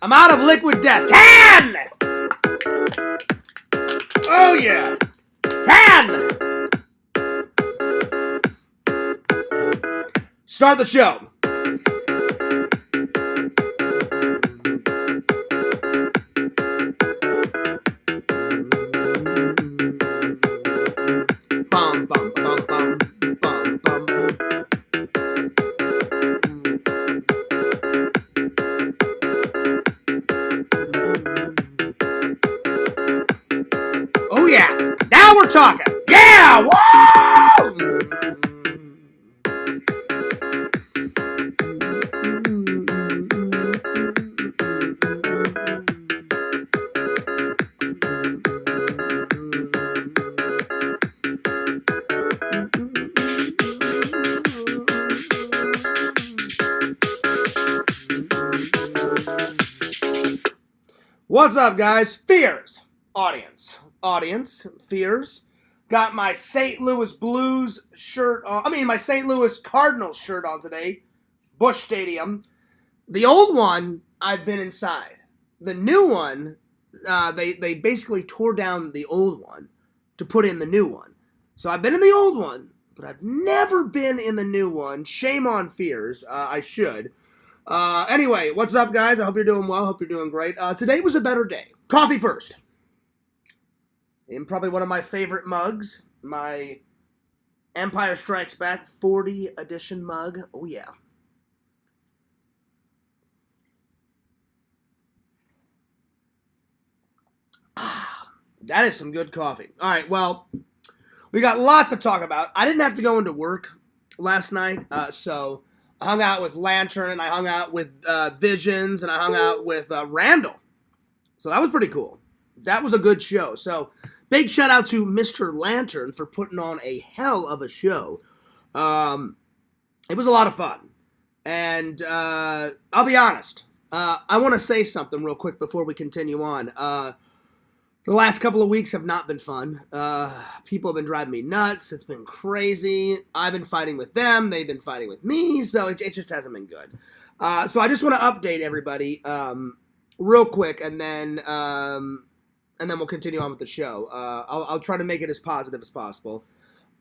I'm out of liquid death. Can! Oh, yeah. Can! Start the show. Bum, bum, bum, bum, bum, bum. Oh, yeah. Now we're talking. Yeah! Woo! What's up, guys? Fears. Audience, Fears. Got my St. Louis Blues shirt on. My St. Louis Cardinals shirt on today. Busch Stadium. The old one, I've been inside. The new one, they basically tore down the old one to put in the new one. So I've been in the old one, but I've never been in the new one. Shame on Fears. I should. Anyway, what's up, guys? I hope you're doing well. Hope you're doing great. Today was a better day. Coffee first. In probably one of my favorite mugs, my Empire Strikes Back 40 edition mug. Oh, yeah. That is some good coffee. All right, well, we got lots to talk about. I didn't have to go into work last night, so I hung out with Lantern, and I hung out with Visions, and I hung out with Randall. So that was pretty cool. That was a good show. So big shout out to Mr. Lantern for putting on a hell of a show. It was a lot of fun. And I'll be honest. I want to say something real quick before we continue on. The last couple of weeks have not been fun. People have been driving me nuts. It's been crazy. I've been fighting with them. They've been fighting with me. So it just hasn't been good. So I just want to update everybody real quick, and then we'll continue on with the show. I'll try to make it as positive as possible.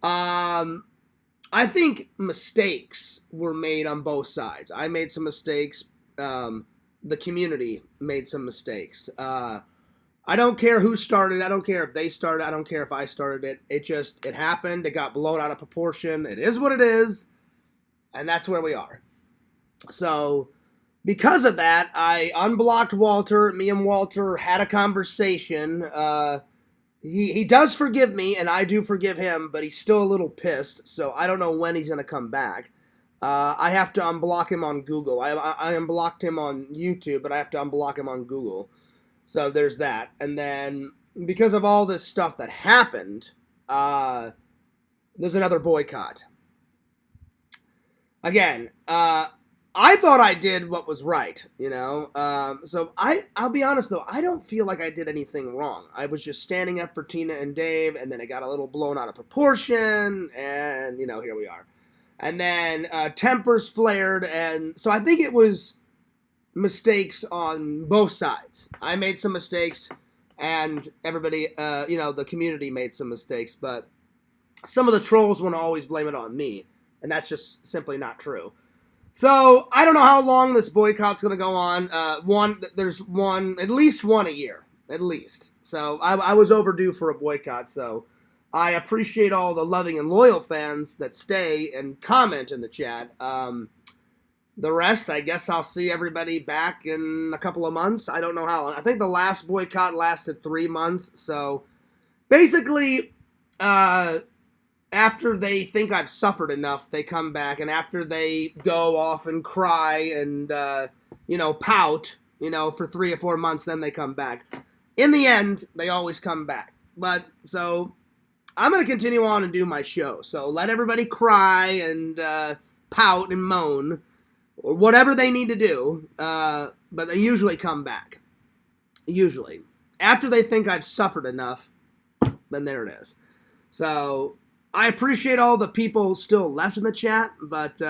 I think mistakes were made on both sides. I made some mistakes. The community made some mistakes. I don't care who started. I don't care if they started. I don't care if I started it. It happened. It got blown out of proportion. It is what it is. And that's where we are. So because of that, I unblocked Walter. Me and Walter had a conversation. He does forgive me, and I do forgive him, but he's still a little pissed. So I don't know when he's going to come back. I have to unblock him on Google. I unblocked him on YouTube, but I have to unblock him on Google. So there's that. And then because of all this stuff that happened, there's another boycott. Again, I thought I did what was right, you know. So I'll be honest, though. I don't feel like I did anything wrong. I was just standing up for Tina and Dave, and then it got a little blown out of proportion, and, you know, here we are. And then tempers flared, and so I think it was mistakes on both sides. I made some mistakes, and everybody, the community made some mistakes, but some of the trolls want to always blame it on me, and that's just simply not true. So I don't know how long this boycott's going to go on. There's at least one a year, at least. So I was overdue for a boycott, so I appreciate all the loving and loyal fans that stay and comment in the chat. The rest, I guess I'll see everybody back in a couple of months. I don't know how long. I think the last boycott lasted 3 months. So basically, after they think I've suffered enough, they come back. And after they go off and cry and, pout, for 3 or 4 months, then they come back. In the end, they always come back. But, so, I'm going to continue on and do my show. So let everybody cry and pout and moan, or whatever they need to do, but they usually come back. Usually. After they think I've suffered enough, then there it is. So, I appreciate all the people still left in the chat, but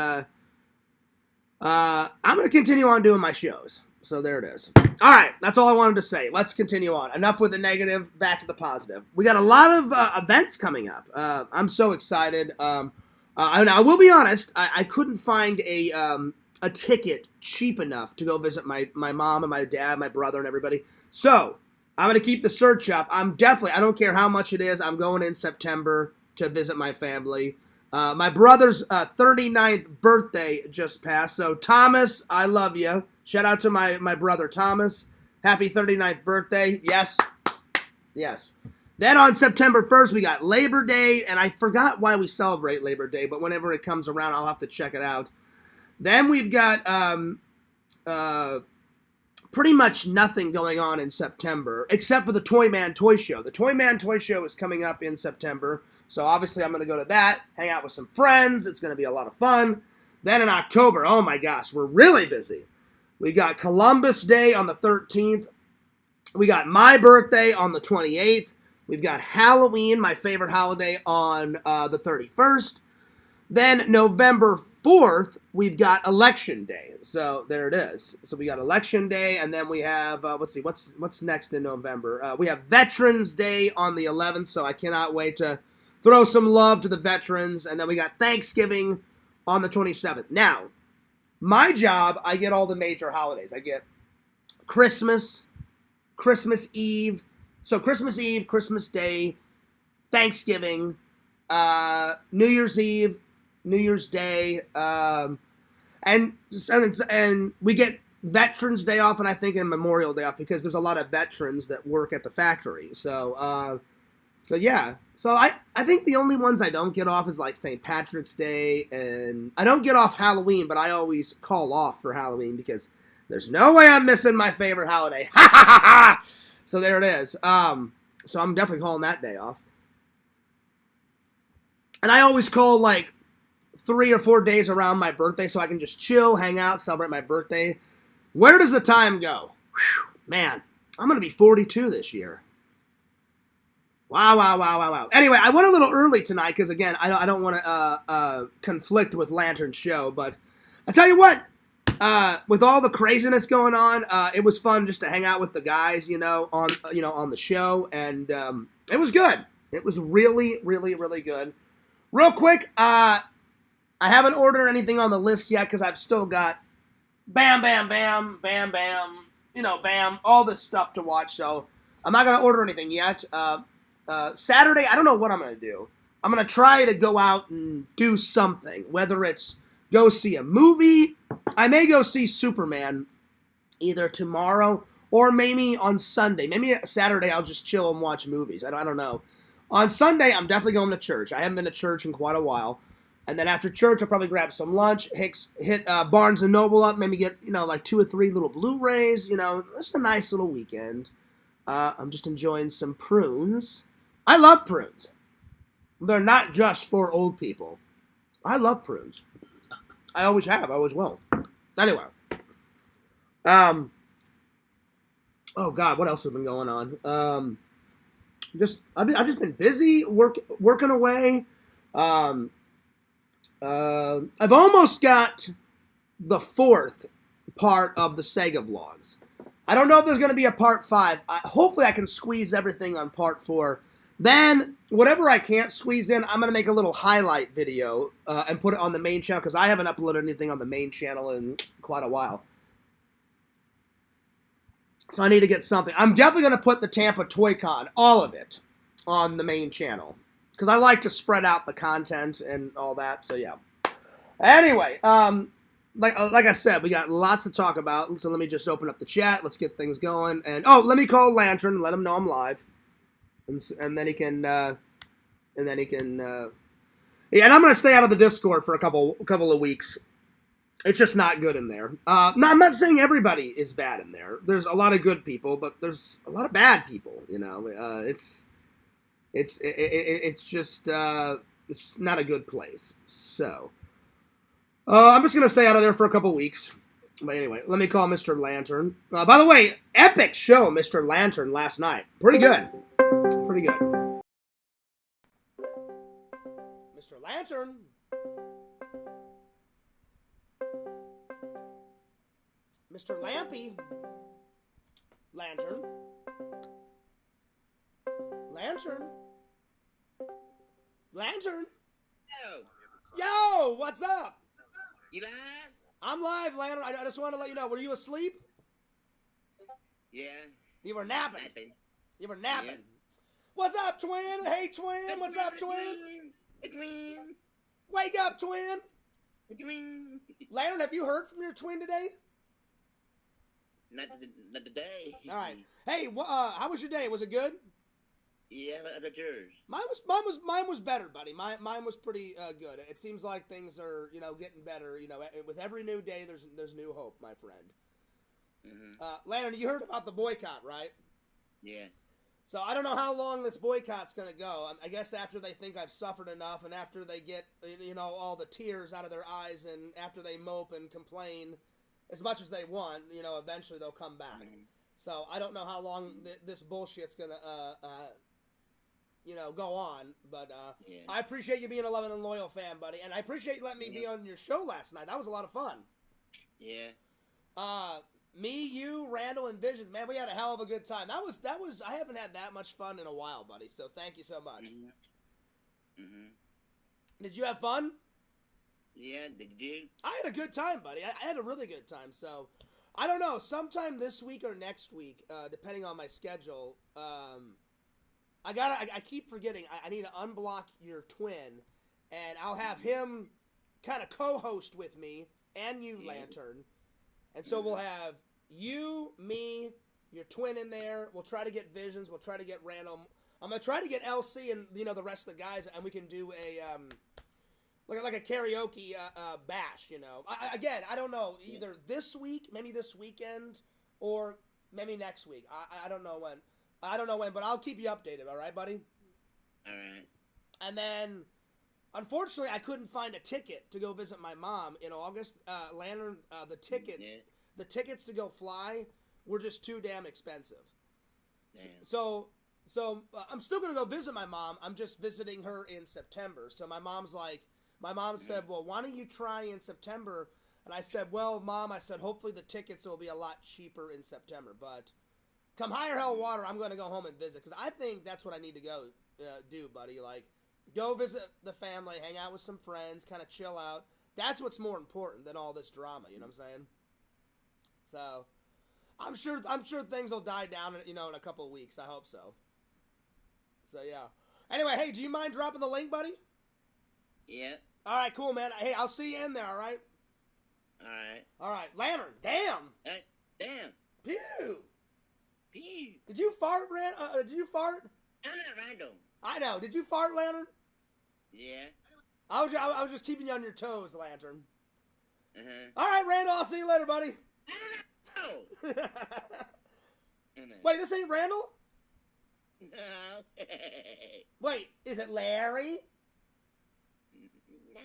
I'm going to continue on doing my shows. So there it is. All right, that's all I wanted to say. Let's continue on. Enough with the negative, back to the positive. We got a lot of events coming up. I'm so excited. And I will be honest, I couldn't find a ticket cheap enough to go visit my mom and my dad, my brother, and everybody. So I'm going to keep the search up. I don't care how much it is, I'm going in September to visit my family. My brother's 39th birthday just passed. So Thomas, I love you. Shout out to my brother Thomas. Happy 39th birthday. Yes. Yes. Then on September 1st, we got Labor Day, and I forgot why we celebrate Labor Day, but whenever it comes around, I'll have to check it out. Then we've got pretty much nothing going on in September, except for the Toy Man Toy Show. The Toy Man Toy Show is coming up in September, so obviously I'm going to go to that, hang out with some friends. It's going to be a lot of fun. Then in October, oh my gosh, we're really busy. We got Columbus Day on the 13th. We got my birthday on the 28th. We've got Halloween, my favorite holiday, on the 31st. Then November 4th, we've got Election Day. So there it is. So we got Election Day, and then we have, let's see, what's next in November? We have Veterans Day on the 11th, so I cannot wait to throw some love to the veterans. And then we got Thanksgiving on the 27th. Now, my job, I get all the major holidays. I get Christmas, Christmas Eve, so Christmas Eve, Christmas Day, Thanksgiving, New Year's Eve, New Year's Day, and we get Veterans Day off, and I think in Memorial Day off, because there's a lot of veterans that work at the factory. So yeah. So I think the only ones I don't get off is like St. Patrick's Day, and I don't get off Halloween, but I always call off for Halloween because there's no way I'm missing my favorite holiday. Ha ha ha ha! So there it is. So I'm definitely calling that day off. And I always call like 3 or 4 days around my birthday so I can just chill, hang out, celebrate my birthday. Where does the time go? Whew, man, I'm going to be 42 this year. Wow, wow, wow, wow, wow. Anyway, I went a little early tonight because, again, I don't want to conflict with Lantern's show. But I tell you what, with all the craziness going on, it was fun just to hang out with the guys, on the show. And it was good. It was really, really, really good. Real quick, I haven't ordered anything on the list yet because I've still got bam, bam, bam, bam, bam, bam, all this stuff to watch. So I'm not going to order anything yet. Saturday, I don't know what I'm going to do. I'm going to try to go out and do something, whether it's go see a movie. I may go see Superman either tomorrow or maybe on Sunday. Maybe Saturday I'll just chill and watch movies. I don't know. On Sunday, I'm definitely going to church. I haven't been to church in quite a while. And then after church, I'll probably grab some lunch, hit Barnes & Noble up, maybe get, like 2 or 3 little Blu-rays. It's a nice little weekend. I'm just enjoying some prunes. I love prunes. They're not just for old people. I love prunes. I always have. I always will. Anyway. Oh, God, what else has been going on? I've just been busy working away. I've almost got the 4th part of the Sega vlogs. I don't know if there's going to be a part 5. Hopefully I can squeeze everything on part 4. Then, whatever I can't squeeze in, I'm going to make a little highlight video and put it on the main channel because I haven't uploaded anything on the main channel in quite a while. So I need to get something. I'm definitely going to put the Tampa Toy Con, all of it, on the main channel. Because I like to spread out the content and all that, so yeah. Anyway, like I said, we got lots to talk about. So let me just open up the chat. Let's get things going. And let me call Lantern and let him know I'm live. And then he can, yeah, and I'm going to stay out of the Discord for a couple of weeks. It's just not good in there. No, I'm not saying everybody is bad in there. There's a lot of good people, but there's a lot of bad people, It's just it's not a good place. So I'm just gonna stay out of there for a couple weeks. But anyway, let me call Mr. Lantern. By the way, epic show, Mr. Lantern, last night. Pretty good. Pretty good. Mr. Lantern. Mr. Lampy. Lantern. Lantern. Lantern. Yo, what's up? You live? I'm live, Lantern. I just wanted to let you know. Were you asleep? Yeah. You were napping. You were napping. Yeah. What's up, twin? Hey, twin. What's up, twin? Twin. Wake up, twin. Twin. Lantern, have you heard from your twin today? Not today. All right. Hey, how was your day? Was it good? Yeah, how about yours? Mine was better, buddy. Mine was pretty good. It seems like things are, getting better. With every new day, there's new hope, my friend. Mm-hmm. Lantern, you heard about the boycott, right? Yeah. So I don't know how long this boycott's going to go. I guess after they think I've suffered enough, and after they get, all the tears out of their eyes, and after they mope and complain as much as they want, eventually they'll come back. Mm-hmm. So I don't know how long this bullshit's going to, go on. But yeah. I appreciate you being a loving and loyal fan, buddy. And I appreciate you letting me be on your show last night. That was a lot of fun. Yeah. Me, you, Randall, and Visions, man, we had a hell of a good time. That was. I haven't had that much fun in a while, buddy. So thank you so much. Mm-hmm. Mm-hmm. Did you have fun? Yeah, did you? I had a good time, buddy. I had a really good time. So I don't know. Sometime this week or next week, depending on my schedule. I keep forgetting. I need to unblock your twin, and I'll have him kind of co-host with me and you, Lantern. And so we'll have you, me, your twin in there. We'll try to get Visions. We'll try to get Randall. I'm gonna try to get LC and the rest of the guys, and we can do a like a karaoke bash. I don't know, either this week, maybe this weekend, or maybe next week. I don't know when. But I'll keep you updated. All right, buddy. All right. And then, unfortunately, I couldn't find a ticket to go visit my mom in August. Lantern, the tickets to go fly were just too damn expensive. Damn. So I'm still gonna go visit my mom. I'm just visiting her in September. So my mom said, well, why don't you try in September? And I said, well, Mom, hopefully the tickets will be a lot cheaper in September. But come high or hell water, I'm gonna go home and visit, because I think that's what I need to go do, buddy. Like, go visit the family, hang out with some friends, kind of chill out. That's what's more important than all this drama. You know what I'm saying? So, I'm sure things will die down, in a couple of weeks. I hope so. So yeah. Anyway, hey, do you mind dropping the link, buddy? Yeah. All right, cool, man. Hey, I'll see you in there. All right. All right. All right, Lantern. Damn. Damn. Pew. Pew. Did you fart, did you fart? I'm not Randall. I know. Did you fart, Lantern? Yeah. I was just keeping you on your toes, Lantern. Uh-huh. All right, Randall. I'll see you later, buddy. No. Wait, this ain't Randall? No. Wait, is it Larry? No.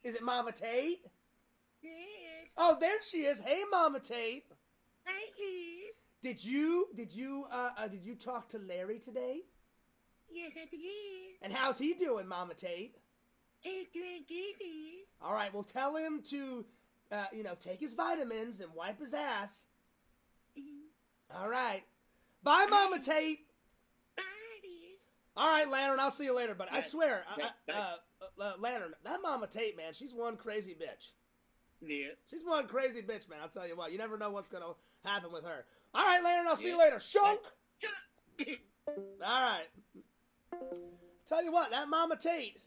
Is it Mama Tate? Yes. Oh, there she is. Hey, Mama Tate. Hi, yes. Did you talk to Larry today? Yes, I did. And how's he doing, Mama Tate? He's doing good. All right, well, tell him to, take his vitamins and wipe his ass. All right. Bye, Mama Tate. Bye, yes. All right, Lantern, I'll see you later, but I swear, Bye. Lantern, that Mama Tate, man, she's one crazy bitch. Yeah. She's one crazy bitch, man. I'll tell you what. You never know what's going to happen with her. All right, Lantern, I'll see you later. Shunk! All right. Tell you what, that Mama Tate.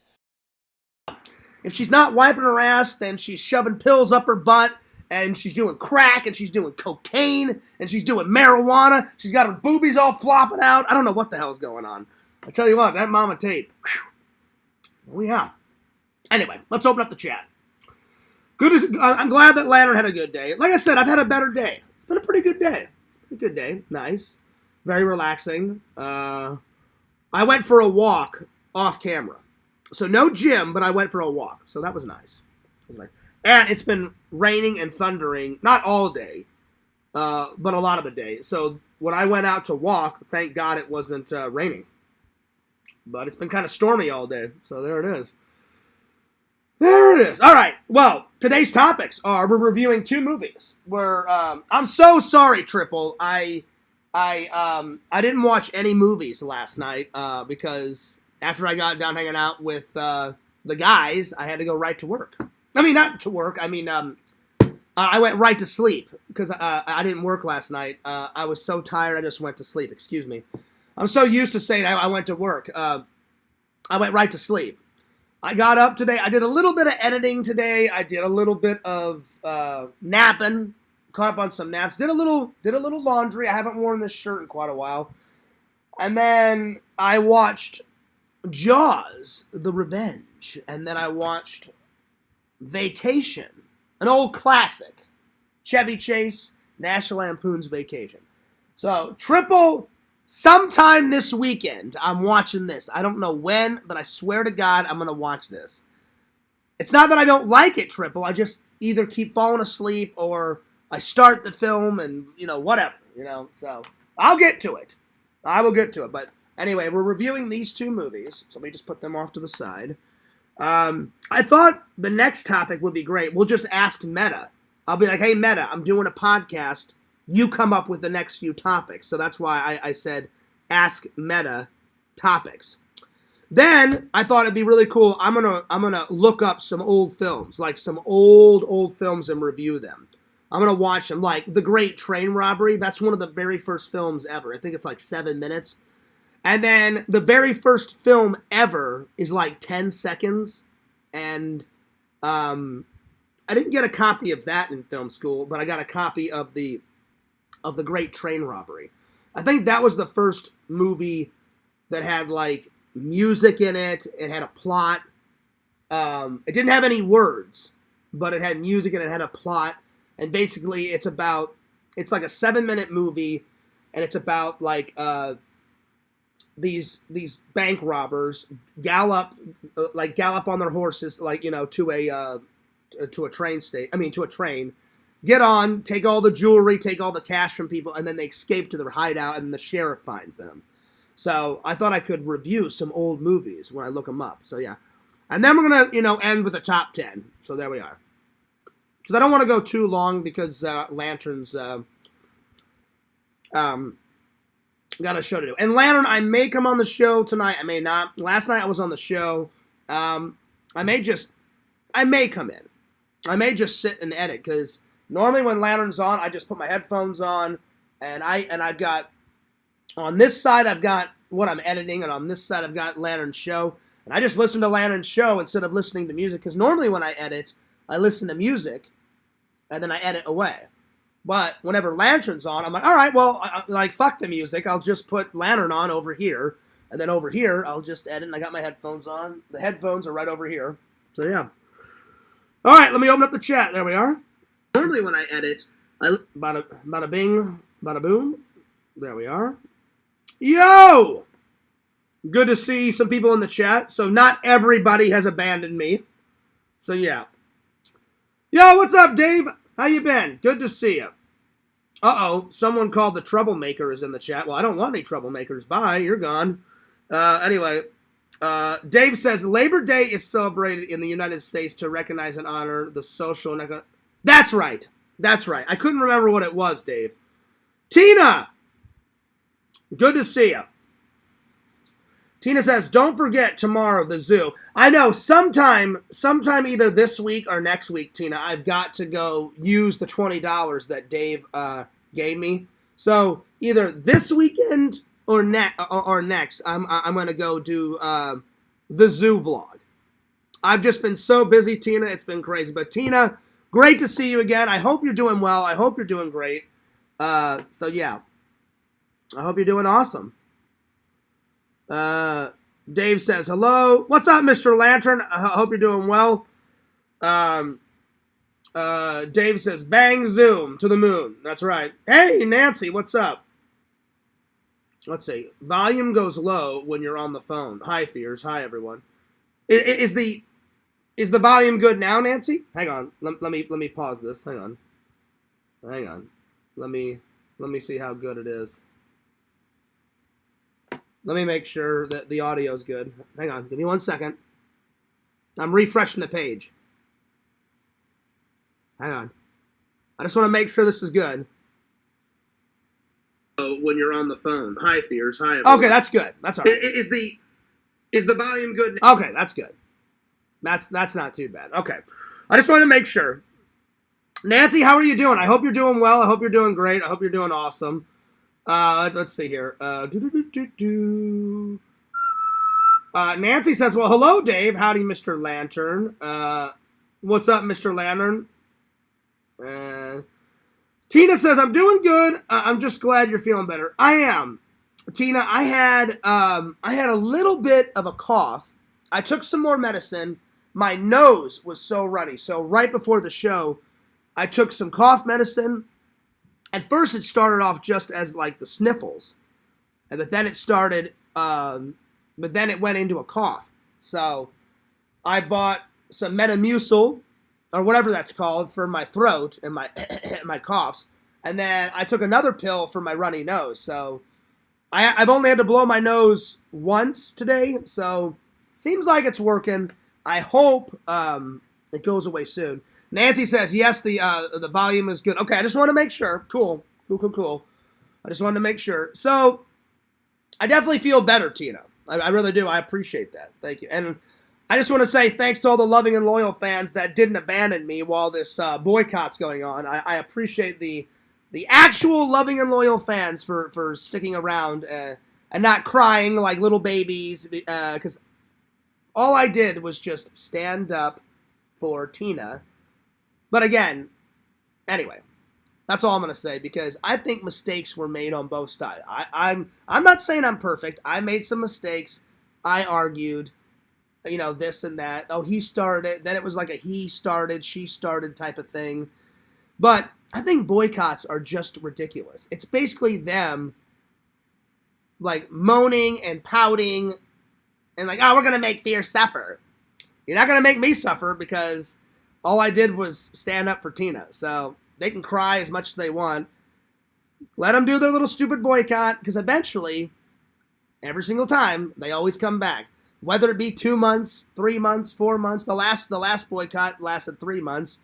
If she's not wiping her ass, then she's shoving pills up her butt, and she's doing crack, and she's doing cocaine, and she's doing marijuana. She's got her boobies all flopping out. I don't know what the hell's going on. I tell you what, that Mama Tate. Oh, yeah. Anyway, let's open up the chat. I'm glad that Lantern had a good day. Like I said, I've had a better day. It's been a pretty good day. A good day. Nice. Very relaxing. I went for a walk off camera. So no gym, but I went for a walk. So that was nice. And it's been raining and thundering, not all day, but a lot of the day. So when I went out to walk, thank God it wasn't raining. But it's been kind of stormy all day. So there it is. There it is. All right. Well, today's topics are we're reviewing 2 movies. I'm so sorry, Triple. I didn't watch any movies last night because after I got done hanging out with the guys, I had to go right to work. I mean, not to work. I mean, I went right to sleep because I didn't work last night. I was so tired, I just went to sleep. Excuse me. I'm so used to saying I went to work. I went right to sleep. I got up today. I did a little bit of editing today. I did a little bit of napping. Caught up on some naps. Did a little laundry. I haven't worn this shirt in quite a while. And then I watched Jaws: The Revenge. And then I watched Vacation, an old classic. Chevy Chase, National Lampoon's Vacation. So, Triple, sometime this weekend, I'm watching this. I don't know when, but I swear to God, I'm going to watch this. It's not that I don't like it, Triple. I just either keep falling asleep or I start the film and, whatever, So, I'll get to it. I will get to it. But anyway, we're reviewing these 2 movies. So let me just put them off to the side. I thought the next topic would be great. We'll just ask Meta. I'll be like, hey, Meta, I'm doing a podcast. You come up with the next few topics. So that's why I said ask Meta topics. Then I thought it'd be really cool. I'm gonna look up some old films, like some old films, and review them. I'm gonna watch them, like The Great Train Robbery. That's one of the very first films ever. I think it's like 7 minutes. And then the very first film ever is like 10 seconds. And I didn't get a copy of that in film school, but I got a copy of the Great Train Robbery. I think that was the first movie that had like music in it. It had a plot. It didn't have any words, but it had music and it had a plot. And basically it's like a 7-minute movie, and it's about like these bank robbers gallop on their horses, like, to a train, get on, take all the jewelry, take all the cash from people, and then they escape to their hideout, and the sheriff finds them. So I thought I could review some old movies when I look them up. So yeah. And then we're going to, end with a top 10. So there we are. Because I don't want to go too long because Lantern's got a show to do. And Lantern, I may come on the show tonight. I may not. Last night I was on the show. I may come in. I may just sit and edit, because normally when Lantern's on, I just put my headphones on, and I've got, on this side I've got what I'm editing, and on this side I've got Lantern's show, and I just listen to Lantern's show instead of listening to music, because normally when I edit, I listen to music, and then I edit away. But whenever Lantern's on, I'm like, all right, well, fuck the music. I'll just put Lantern on over here. And then over here, I'll just edit, and I got my headphones on. The headphones are right over here. So, yeah. All right, let me open up the chat. There we are. Normally when I edit, bada bing, bada boom. There we are. Yo! Good to see some people in the chat. So not everybody has abandoned me. So, yeah. Yo, what's up, Dave? How you been? Good to see you. Uh-oh, someone called the troublemaker is in the chat. Well, I don't want any troublemakers. Bye, you're gone. Anyway, Dave says, Labor Day is celebrated in the United States to recognize and honor the social and economic... That's right. That's right. I couldn't remember what it was, Dave. Tina! Good to see you. Tina says, don't forget tomorrow, the zoo. I know, sometime either this week or next week, Tina, I've got to go use the $20 that Dave gave me. So either this weekend or next, I'm going to go do the zoo vlog. I've just been so busy, Tina. It's been crazy. But Tina, great to see you again. I hope you're doing well. I hope you're doing great. So yeah, I hope you're doing awesome. Dave says, hello. What's up, Mr. Lantern? I hope you're doing well. Dave says, bang zoom to the moon. That's right. Hey, Nancy, what's up? Let's see. Volume goes low when you're on the phone. Hi, Fears. Hi, everyone. Is the volume good now, Nancy? Hang on. Let me pause this. Hang on. Let me see how good it is. Let me make sure that the audio is good. Hang on. Give me 1 second. I'm refreshing the page. Hang on. I just want to make sure this is good. When you're on the phone. Hi, Fears. Hi, everyone. Okay, that's good. That's all right. Is the volume good? Okay, that's good. That's not too bad. Okay. I just wanted to make sure. Nancy, how are you doing? I hope you're doing well. I hope you're doing great. I hope you're doing awesome. Let's see here. Nancy says, well, hello, Dave. Howdy, Mr. Lantern. What's up, Mr. Lantern? Tina says, I'm doing good. I'm just glad you're feeling better. I am. Tina, I had a little bit of a cough. I took some more medicine. My nose was so runny. So right before the show, I took some cough medicine. At first, it started off just as like the sniffles, but then it started. But then it went into a cough. So I bought some Metamucil, or whatever that's called, for my throat and my my coughs. And then I took another pill for my runny nose. So I've only had to blow my nose once today. So seems like it's working. I hope it goes away soon. Nancy says, yes, the volume is good. Okay, I just want to make sure. Cool. I just wanted to make sure. So I definitely feel better, Tina. I really do. I appreciate that. Thank you. And I just want to say thanks to all the loving and loyal fans that didn't abandon me while this boycott's going on. I appreciate the actual loving and loyal fans for sticking around and not crying like little babies, because all I did was just stand up for Tina. But again, anyway, that's all I'm going to say, because I think mistakes were made on both sides. I'm not saying I'm perfect. I made some mistakes. I argued, this and that. Oh, he started. Then it was like a he started, she started type of thing. But I think boycotts are just ridiculous. It's basically them like moaning and pouting and like, oh, we're going to make Fear suffer. You're not going to make me suffer, because all I did was stand up for Tina. So they can cry as much as they want. Let them do their little stupid boycott, because eventually, every single time, they always come back. Whether it be 2 months, 3 months, 4 months. The last boycott lasted 3 months.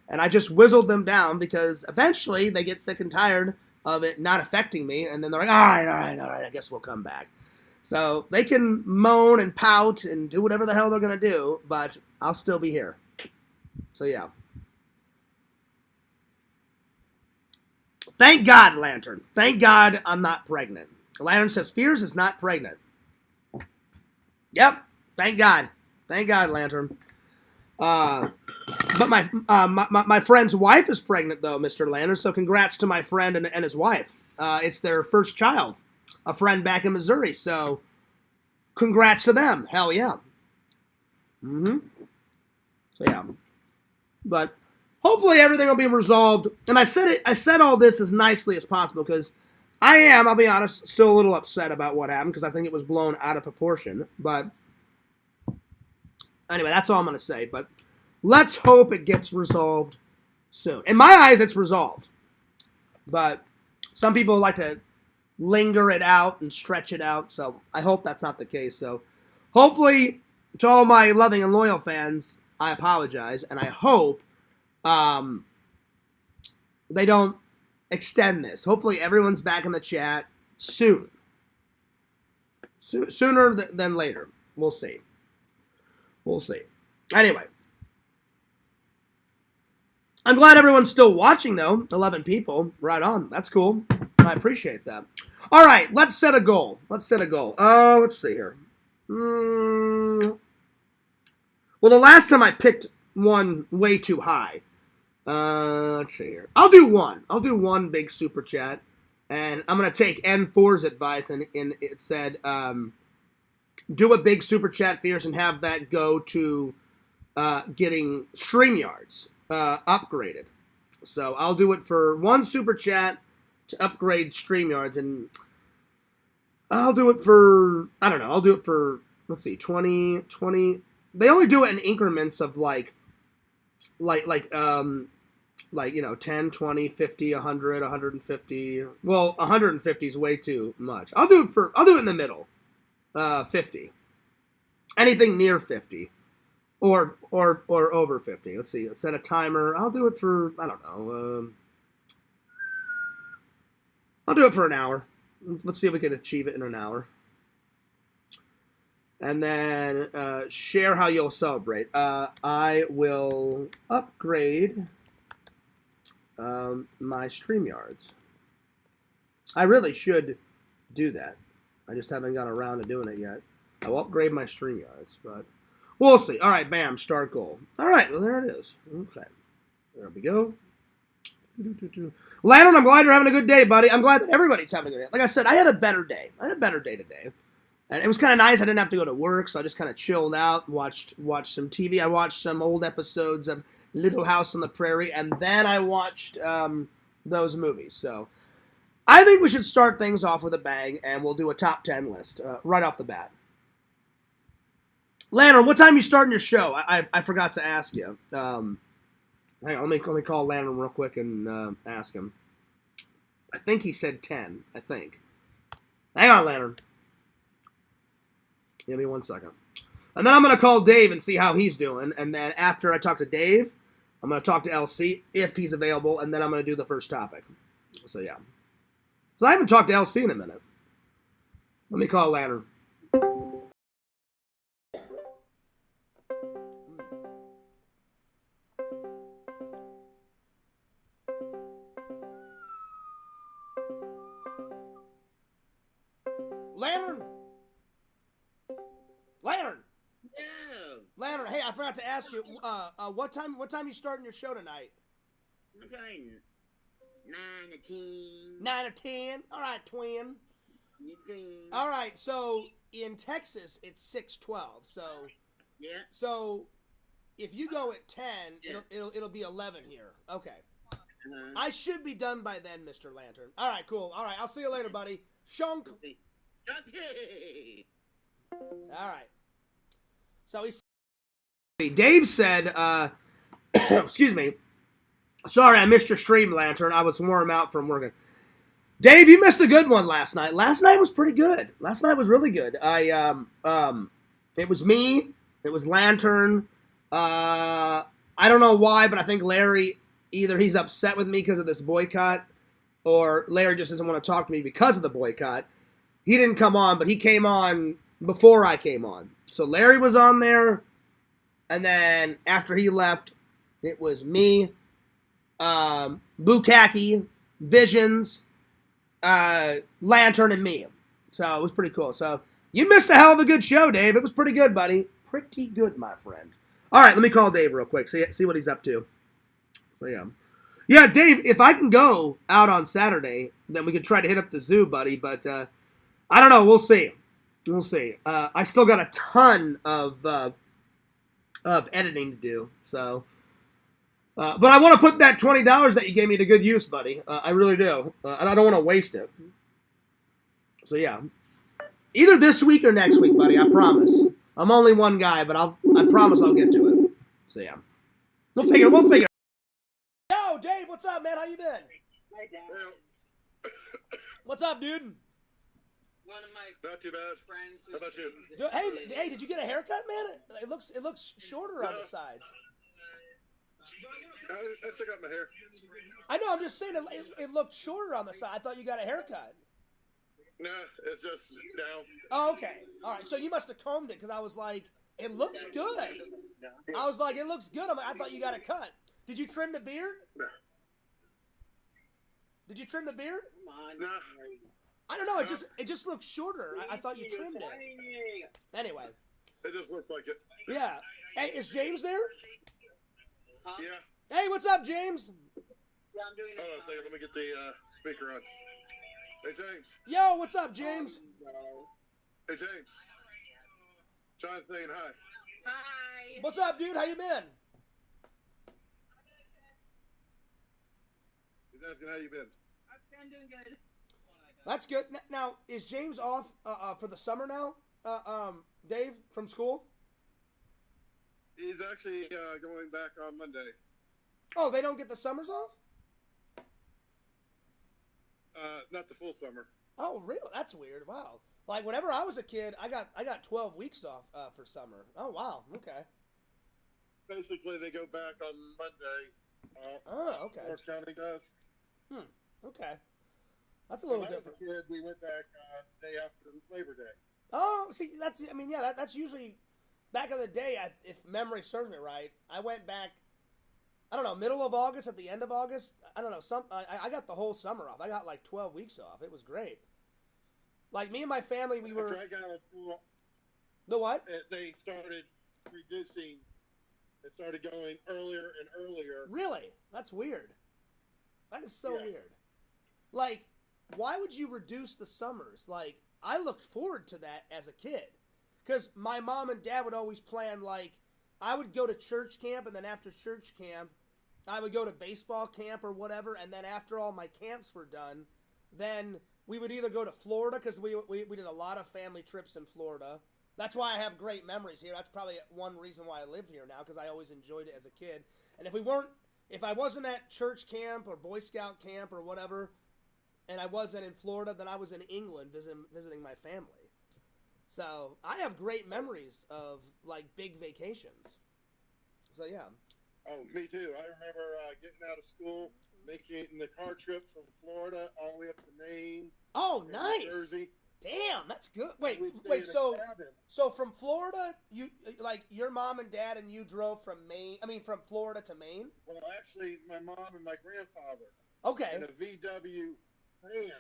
And I just whizzled them down, because eventually they get sick and tired of it not affecting me. And then they're like, all right, I guess we'll come back. So they can moan and pout and do whatever the hell they're going to do, but I'll still be here. So yeah. Thank God, Lantern. Thank God I'm not pregnant. Lantern says, Fears is not pregnant. Yep. Thank God. Thank God, Lantern. But my friend's wife is pregnant, though, Mr. Lantern, so congrats to my friend and his wife. It's their first child, a friend back in Missouri, so congrats to them. Hell yeah. So yeah. But hopefully everything will be resolved. And I said all this as nicely as possible, because I'll be honest, still a little upset about what happened, because I think it was blown out of proportion. But anyway, that's all I'm going to say. But let's hope it gets resolved soon. In my eyes, it's resolved. But some people like to linger it out and stretch it out. So I hope that's not the case. So hopefully, to all my loving and loyal fans, I apologize. And I hope they don't extend this. Hopefully everyone's back in the chat soon. Sooner than later. We'll see. Anyway. I'm glad everyone's still watching, though. 11 people. Right on. That's cool. I appreciate that. All right. Let's set a goal. Let's see here. Well, the last time I picked one way too high. Let's see here. I'll do one big super chat. And I'm going to take N4's advice. And it said, do a big super chat, Fierce, and have that go to getting StreamYards upgraded. So I'll do it for one super chat to upgrade StreamYards. And I'll do it for, I don't know, let's see, 20. They only do it in increments of like 10, 20, 50, 100, 150. Well, 150 is way too much. I'll do it in the middle. 50. Anything near 50. or over 50. Let's see. Set a timer. I'll do it for, I don't know. I'll do it for an hour. Let's see if we can achieve it in an hour. And then share how you'll celebrate. I will upgrade my StreamYards. I really should do that. I just haven't got around to doing it yet. I will upgrade my StreamYards, but we'll see. All right, bam, start goal. All right, well, there it is. Okay, there we go. Lantern, I'm glad you're having a good day, buddy. I'm glad that everybody's having a good day. Like I said, I had a better day. I had a better day today. And it was kind of nice. I didn't have to go to work, so I just kind of chilled out, watched some TV. I watched some old episodes of Little House on the Prairie, and then I watched those movies. So I think we should start things off with a bang, and we'll do a top 10 list right off the bat. Lantern, what time you starting your show? I forgot to ask you. Hang on, let me call Lantern real quick and ask him. I think he said 10, I think. Hang on, Lantern. Give me 1 second. And then I'm going to call Dave and see how he's doing. And then after I talk to Dave, I'm going to talk to LC if he's available. And then I'm going to do the first topic. So, yeah. So I haven't talked to LC in a minute. Let me call Lantern. Lantern! Lantern! No. Lantern, hey, I forgot to ask you, what time you starting your show tonight? I'm going 9 to 10. 9 or 10? All right, twin. You can- All right, so in Texas, it's 6:12. Yeah. So if you go at 10, Yeah. it'll be 11 here. Okay. Uh-huh. I should be done by then, Mr. Lantern. All right, cool. All right, I'll see you later, buddy. Shunk. Okay. All right. So Dave said, excuse me. Sorry, I missed your stream, Lantern. I was warm out from working. Dave, you missed a good one last night. Last night was pretty good. Last night was really good. It was me. It was Lantern. I don't know why, but I think Larry, either he's upset with me because of this boycott, or Larry just doesn't want to talk to me because of the boycott. He didn't come on, but he came on before I came on. So Larry was on there, and then after he left, it was me, Bukaki, Visions, Lantern, and me. So it was pretty cool. So you missed a hell of a good show, Dave. It was pretty good, buddy. Pretty good, my friend. All right, let me call Dave real quick. See what he's up to. So yeah, Dave. If I can go out on Saturday, then we could try to hit up the zoo, buddy. But I don't know. We'll see. We'll see. I still got a ton of editing to do. So, but I want to put that $20 that you gave me to good use, buddy. I really do, and I don't want to waste it. So yeah, either this week or next week, buddy. I promise. I'm only one guy, but I promise I'll get to it. So yeah, we'll figure. Yo, Dave, what's up, man? How you been? What's up, dude? One of my Not too bad. friends. How about you? Hey, did you get a haircut, man? It looks shorter on the sides. I still got my hair. I know. I'm just saying it looked shorter on the side. I thought you got a haircut. Nah, it's just now. Oh, okay. All right. So you must have combed it because I was like, it looks good. I was like, it looks good. I thought you got a cut. Did you trim the beard? Nah. Did you trim the beard? Nah. I don't know. It just looks shorter. I thought you trimmed it. Anyway. It just looks like it. Yeah. Hey, is James there? Huh? Yeah. Hey, what's up, James? Yeah, I'm doing Hold on a second. Let me get the speaker on. Hey, James. Yo, what's up, James? Hey, James. John saying hi. Hi. What's up, dude? How you been? He's asking how you been. I'm doing good. That's good. Now, is James off for the summer now? Dave, from school? He's actually going back on Monday. Oh, they don't get the summers off? Not the full summer. Oh, really? That's weird. Wow. Like whenever I was a kid, I got 12 weeks off for summer. Oh, wow. Okay. basically they go back on Monday. Oh, okay. North County does. Okay. That's a little When I was different. a kid, we went back day after Labor Day. Oh, see, that's usually back in the day. If memory serves me right, I went back. I don't know, middle of August, at the end of August. I don't know. I got the whole summer off. I got like 12 weeks off. It was great. Like me and my family, we were. After I got out of school, The what? they started reducing. It started going earlier and earlier. Really? That's weird. That is so Yeah. weird. Like, why would you reduce the summers? Like, I looked forward to that as a kid. Because my mom and dad would always plan, like, I would go to church camp, and then after church camp, I would go to baseball camp or whatever, and then after all my camps were done, then we would either go to Florida, because we did a lot of family trips in Florida. That's why I have great memories here. That's probably one reason why I live here now, because I always enjoyed it as a kid. And if I wasn't at church camp or Boy Scout camp or whatever, and I wasn't in Florida, then I was in England visiting my family. So I have great memories of like big vacations. So yeah. Oh, me too. I remember getting out of school, making the car trip from Florida all the way up to Maine. Oh, and nice. New Jersey. Damn, that's good. Wait, We stayed wait. in a So cabin. from Florida, you like your mom and dad and you drove from Maine. I mean, from Florida to Maine. Well, actually, my mom and my grandfather Okay. in a VW van.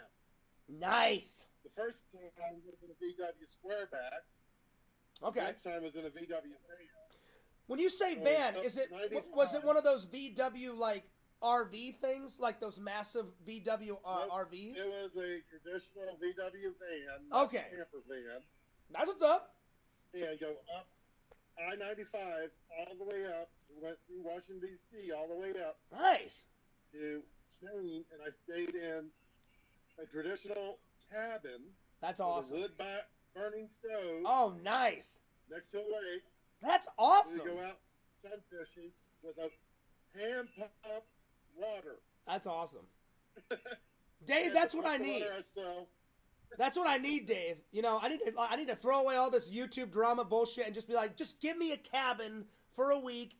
Nice. The first time was in a VW Squareback. Okay. Next time was in a VW van. When you say Oh, van, it's is it 95. was it one of those VW like RV things, like those massive VW Nope. RVs? It was a traditional VW van. Not Okay. a camper van. That's what's up. And go up I-95 all the way up. Went through Washington, D.C. all the way up Nice. to Spain, and I stayed in a traditional cabin That's with awesome. a wood burning stove Oh, nice. next to a lake. That's We awesome. go out sun fishing with a hand pump water. That's awesome. Dave, that's what I need. That's what I need, Dave. You know, I need to throw away all this YouTube drama bullshit and just be like, just give me a cabin for a week.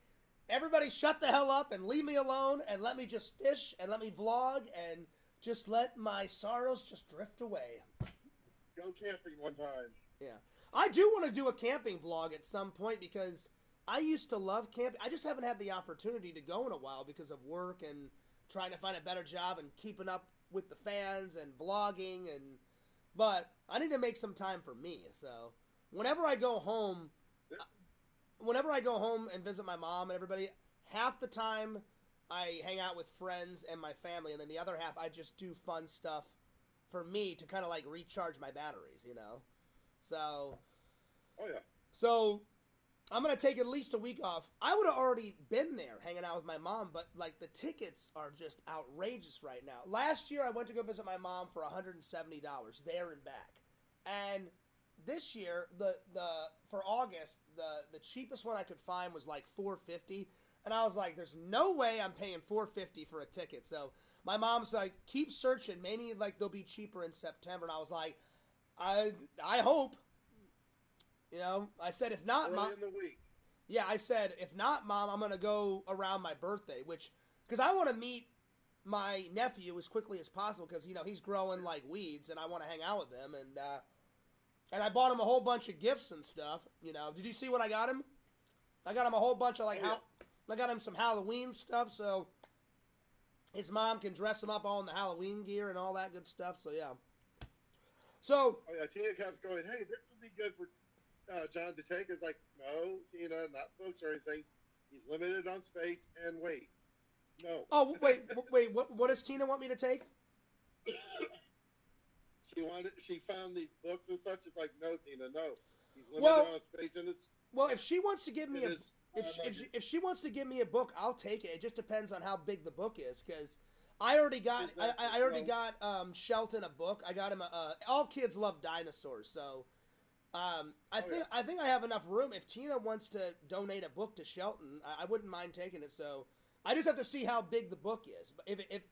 Everybody shut the hell up and leave me alone and let me just fish and let me vlog and just let my sorrows just drift away. Go camping one time. Yeah. I do want to do a camping vlog at some point because I used to love camping. I just haven't had the opportunity to go in a while because of work and trying to find a better job and keeping up with the fans and vlogging but I need to make some time for me. So whenever I go home and visit my mom and everybody, half the time I hang out with friends and my family, and then the other half I just do fun stuff for me to kind of like recharge my batteries, you know? So Oh, yeah. So I'm going to take at least a week off. I would have already been there hanging out with my mom, but like the tickets are just outrageous right now. Last year I went to go visit my mom for $170 there and back. And this year, for August, the cheapest one I could find was like $450, and I was like, there's no way I'm paying $450 for a ticket. So my mom's like, keep searching, maybe like they'll be cheaper in September. And I was like, I hope. You know, I said, if not, Early Mom. in the week. Yeah, I said, if not, Mom, I'm going to go around my birthday, because I want to meet my nephew as quickly as possible, because, you know, he's growing like weeds, and I want to hang out with him, and I bought him a whole bunch of gifts and stuff, you know. Did you see what I got him? I got him a whole bunch of, like, I got him some Halloween stuff, so his mom can dress him up all in the Halloween gear and all that good stuff, so yeah. So, Oh, yeah, Tina kept going, hey, this would be good for John to take. It's like, no, Tina, not books or anything. He's limited on space and weight. No. oh, wait, what does Tina want me to take? She found these books and such. It's like, no, Tina, no. He's limited Well- on space and his. Well, if she wants to give me It a is, if she wants to give me a book, I'll take it. It just depends on how big the book is, because I already got I already got Shelton a book. I got him all kids love dinosaurs, so I think I have enough room. If Tina wants to donate a book to Shelton, I wouldn't mind taking it. So I just have to see how big the book is.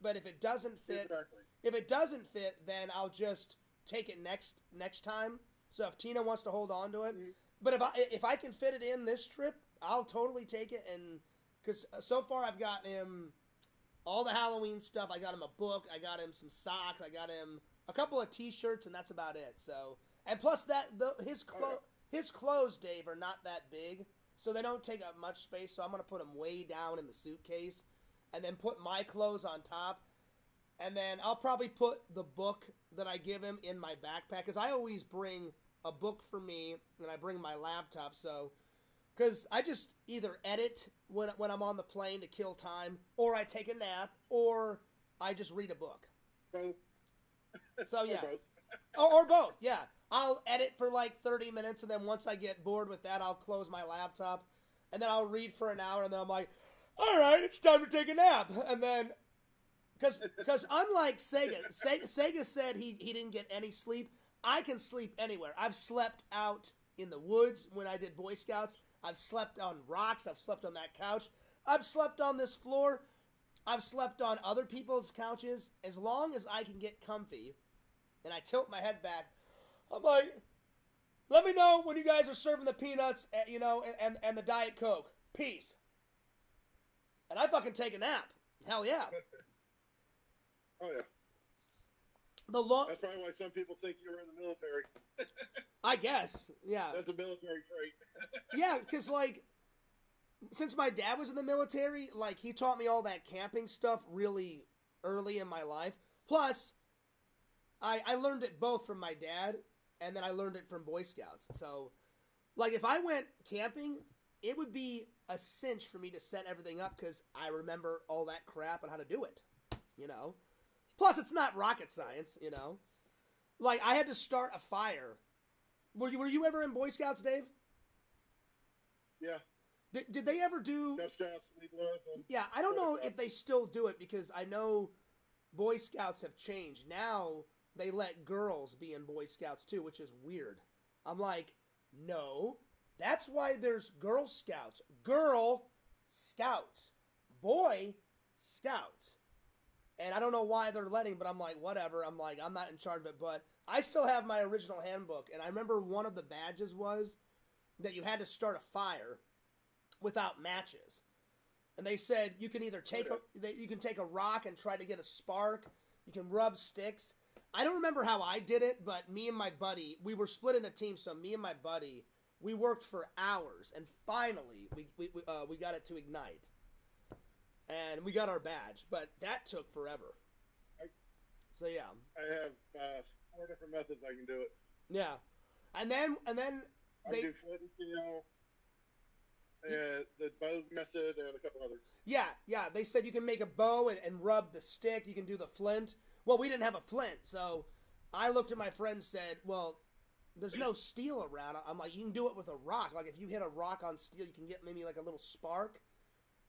But if it doesn't fit, Exactly. if it doesn't fit, then I'll just take it next time. So if Tina wants to hold on to it, but if I can fit it in this trip, I'll totally take it, and because so far I've gotten him all the Halloween stuff. I got him a book. I got him some socks. I got him a couple of T-shirts, and that's about it. So, and plus his clothes, Dave, are not that big, so they don't take up much space. So I'm gonna put them way down in the suitcase, and then put my clothes on top, and then I'll probably put the book that I give him in my backpack, because I always bring a book for me, and I bring my laptop. So, because I just either edit when I'm on the plane to kill time, or I take a nap, or I just read a book. So yeah, or both. Yeah, I'll edit for like 30 minutes, and then once I get bored with that, I'll close my laptop, and then I'll read for an hour, and then I'm like, all right, it's time to take a nap, and then because unlike Sega said he didn't get any sleep. I can sleep anywhere. I've slept out in the woods when I did Boy Scouts. I've slept on rocks. I've slept on that couch. I've slept on this floor. I've slept on other people's couches. As long as I can get comfy and I tilt my head back, I'm like, let me know when you guys are serving the peanuts, and the Diet Coke. Peace. And I fucking take a nap. Hell yeah. Oh, yeah. That's probably why some people think you were in the military. I guess, yeah. That's a military trait. Yeah, because, like, since my dad was in the military, like, he taught me all that camping stuff really early in my life. Plus, I learned it both from my dad, and then I learned it from Boy Scouts. So, like, if I went camping, it would be a cinch for me to set everything up, because I remember all that crap and how to do it, Plus, it's not rocket science, Like, I had to start a fire. Were you ever in Boy Scouts, Dave? Yeah. Did they ever do... Yeah, I don't know if they still do it, because I know Boy Scouts have changed. Now, they let girls be in Boy Scouts, too, which is weird. I'm like, no. That's why there's Girl Scouts. Girl Scouts. Boy Scouts. And I don't know why they're letting, but I'm like, whatever. I'm like, I'm not in charge of it. But I still have my original handbook. And I remember one of the badges was that you had to start a fire without matches. And they said you can either take you can take a rock and try to get a spark. You can rub sticks. I don't remember how I did it, but me and my buddy, we were split in a team. So me and my buddy, we worked for hours. And finally, we got it to ignite. And we got our badge, but that took forever. So yeah, I have 4 different methods I can do it. Yeah, and then I do flint and steel, and the bow method, and a couple others. Yeah. They said you can make a bow and rub the stick. You can do the flint. Well, we didn't have a flint, so I looked at my friend and said, "Well, there's no steel around." I'm like, "You can do it with a rock. Like if you hit a rock on steel, you can get maybe like a little spark."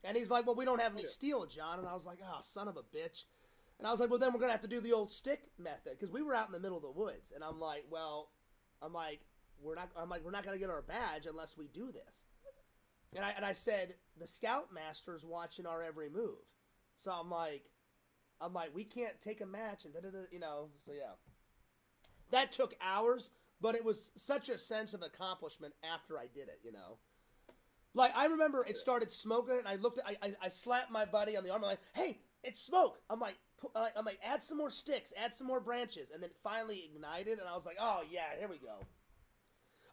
And he's like, well, we don't have any steel, John. And I was like, oh, son of a bitch. And I was like, well, then we're going to have to do the old stick method. Because we were out in the middle of the woods. And I'm like, we're not going to get our badge unless we do this. And I said, the Scoutmaster's watching our every move. So I'm like, we can't take a match. And so yeah. That took hours, but it was such a sense of accomplishment after I did it, Like, I remember it started smoking, and I slapped my buddy on the arm. I'm like, hey, it's smoke. I'm like, add some more sticks, add some more branches. And then it finally ignited, and I was like, oh, yeah, here we go.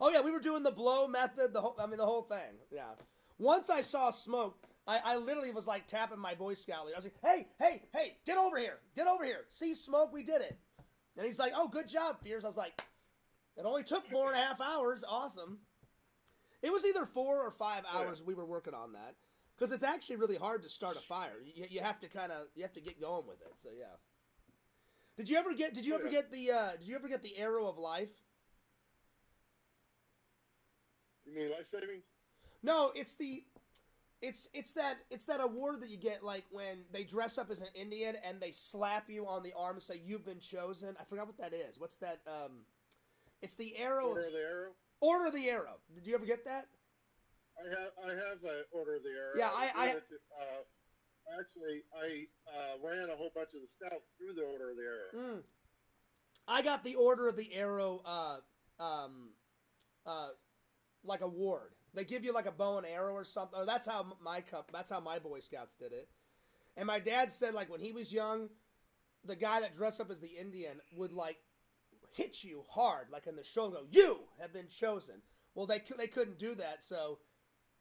Oh, yeah, we were doing the blow method, the whole thing. Yeah. Once I saw smoke, I literally was, like, tapping my Boy Scout leader. I was like, hey, get over here. Get over here. See smoke? We did it. And he's like, oh, good job, Pierce. I was like, it only took 4.5 hours. Awesome. It was either 4 or 5 hours we were working on that, because it's actually really hard to start a fire. You have to get going with it. So yeah. Did you ever get the Arrow of Life? You mean life saving? No, it's that award that you get like when they dress up as an Indian and they slap you on the arm and say you've been chosen. I forgot what that is. What's that? It's the Arrow. Order of the Arrow. Order of the Arrow. Did you ever get that? I have the Order of the Arrow. Yeah, actually ran a whole bunch of the scouts through the Order of the Arrow. I got the Order of the Arrow like award. They give you like a bow and arrow or something. Oh, that's how my Boy Scouts did it. And my dad said, like, when he was young, the guy that dressed up as the Indian would, like, hit you hard, like in the shoulder, and go, "You have been chosen." Well, they couldn't do that, so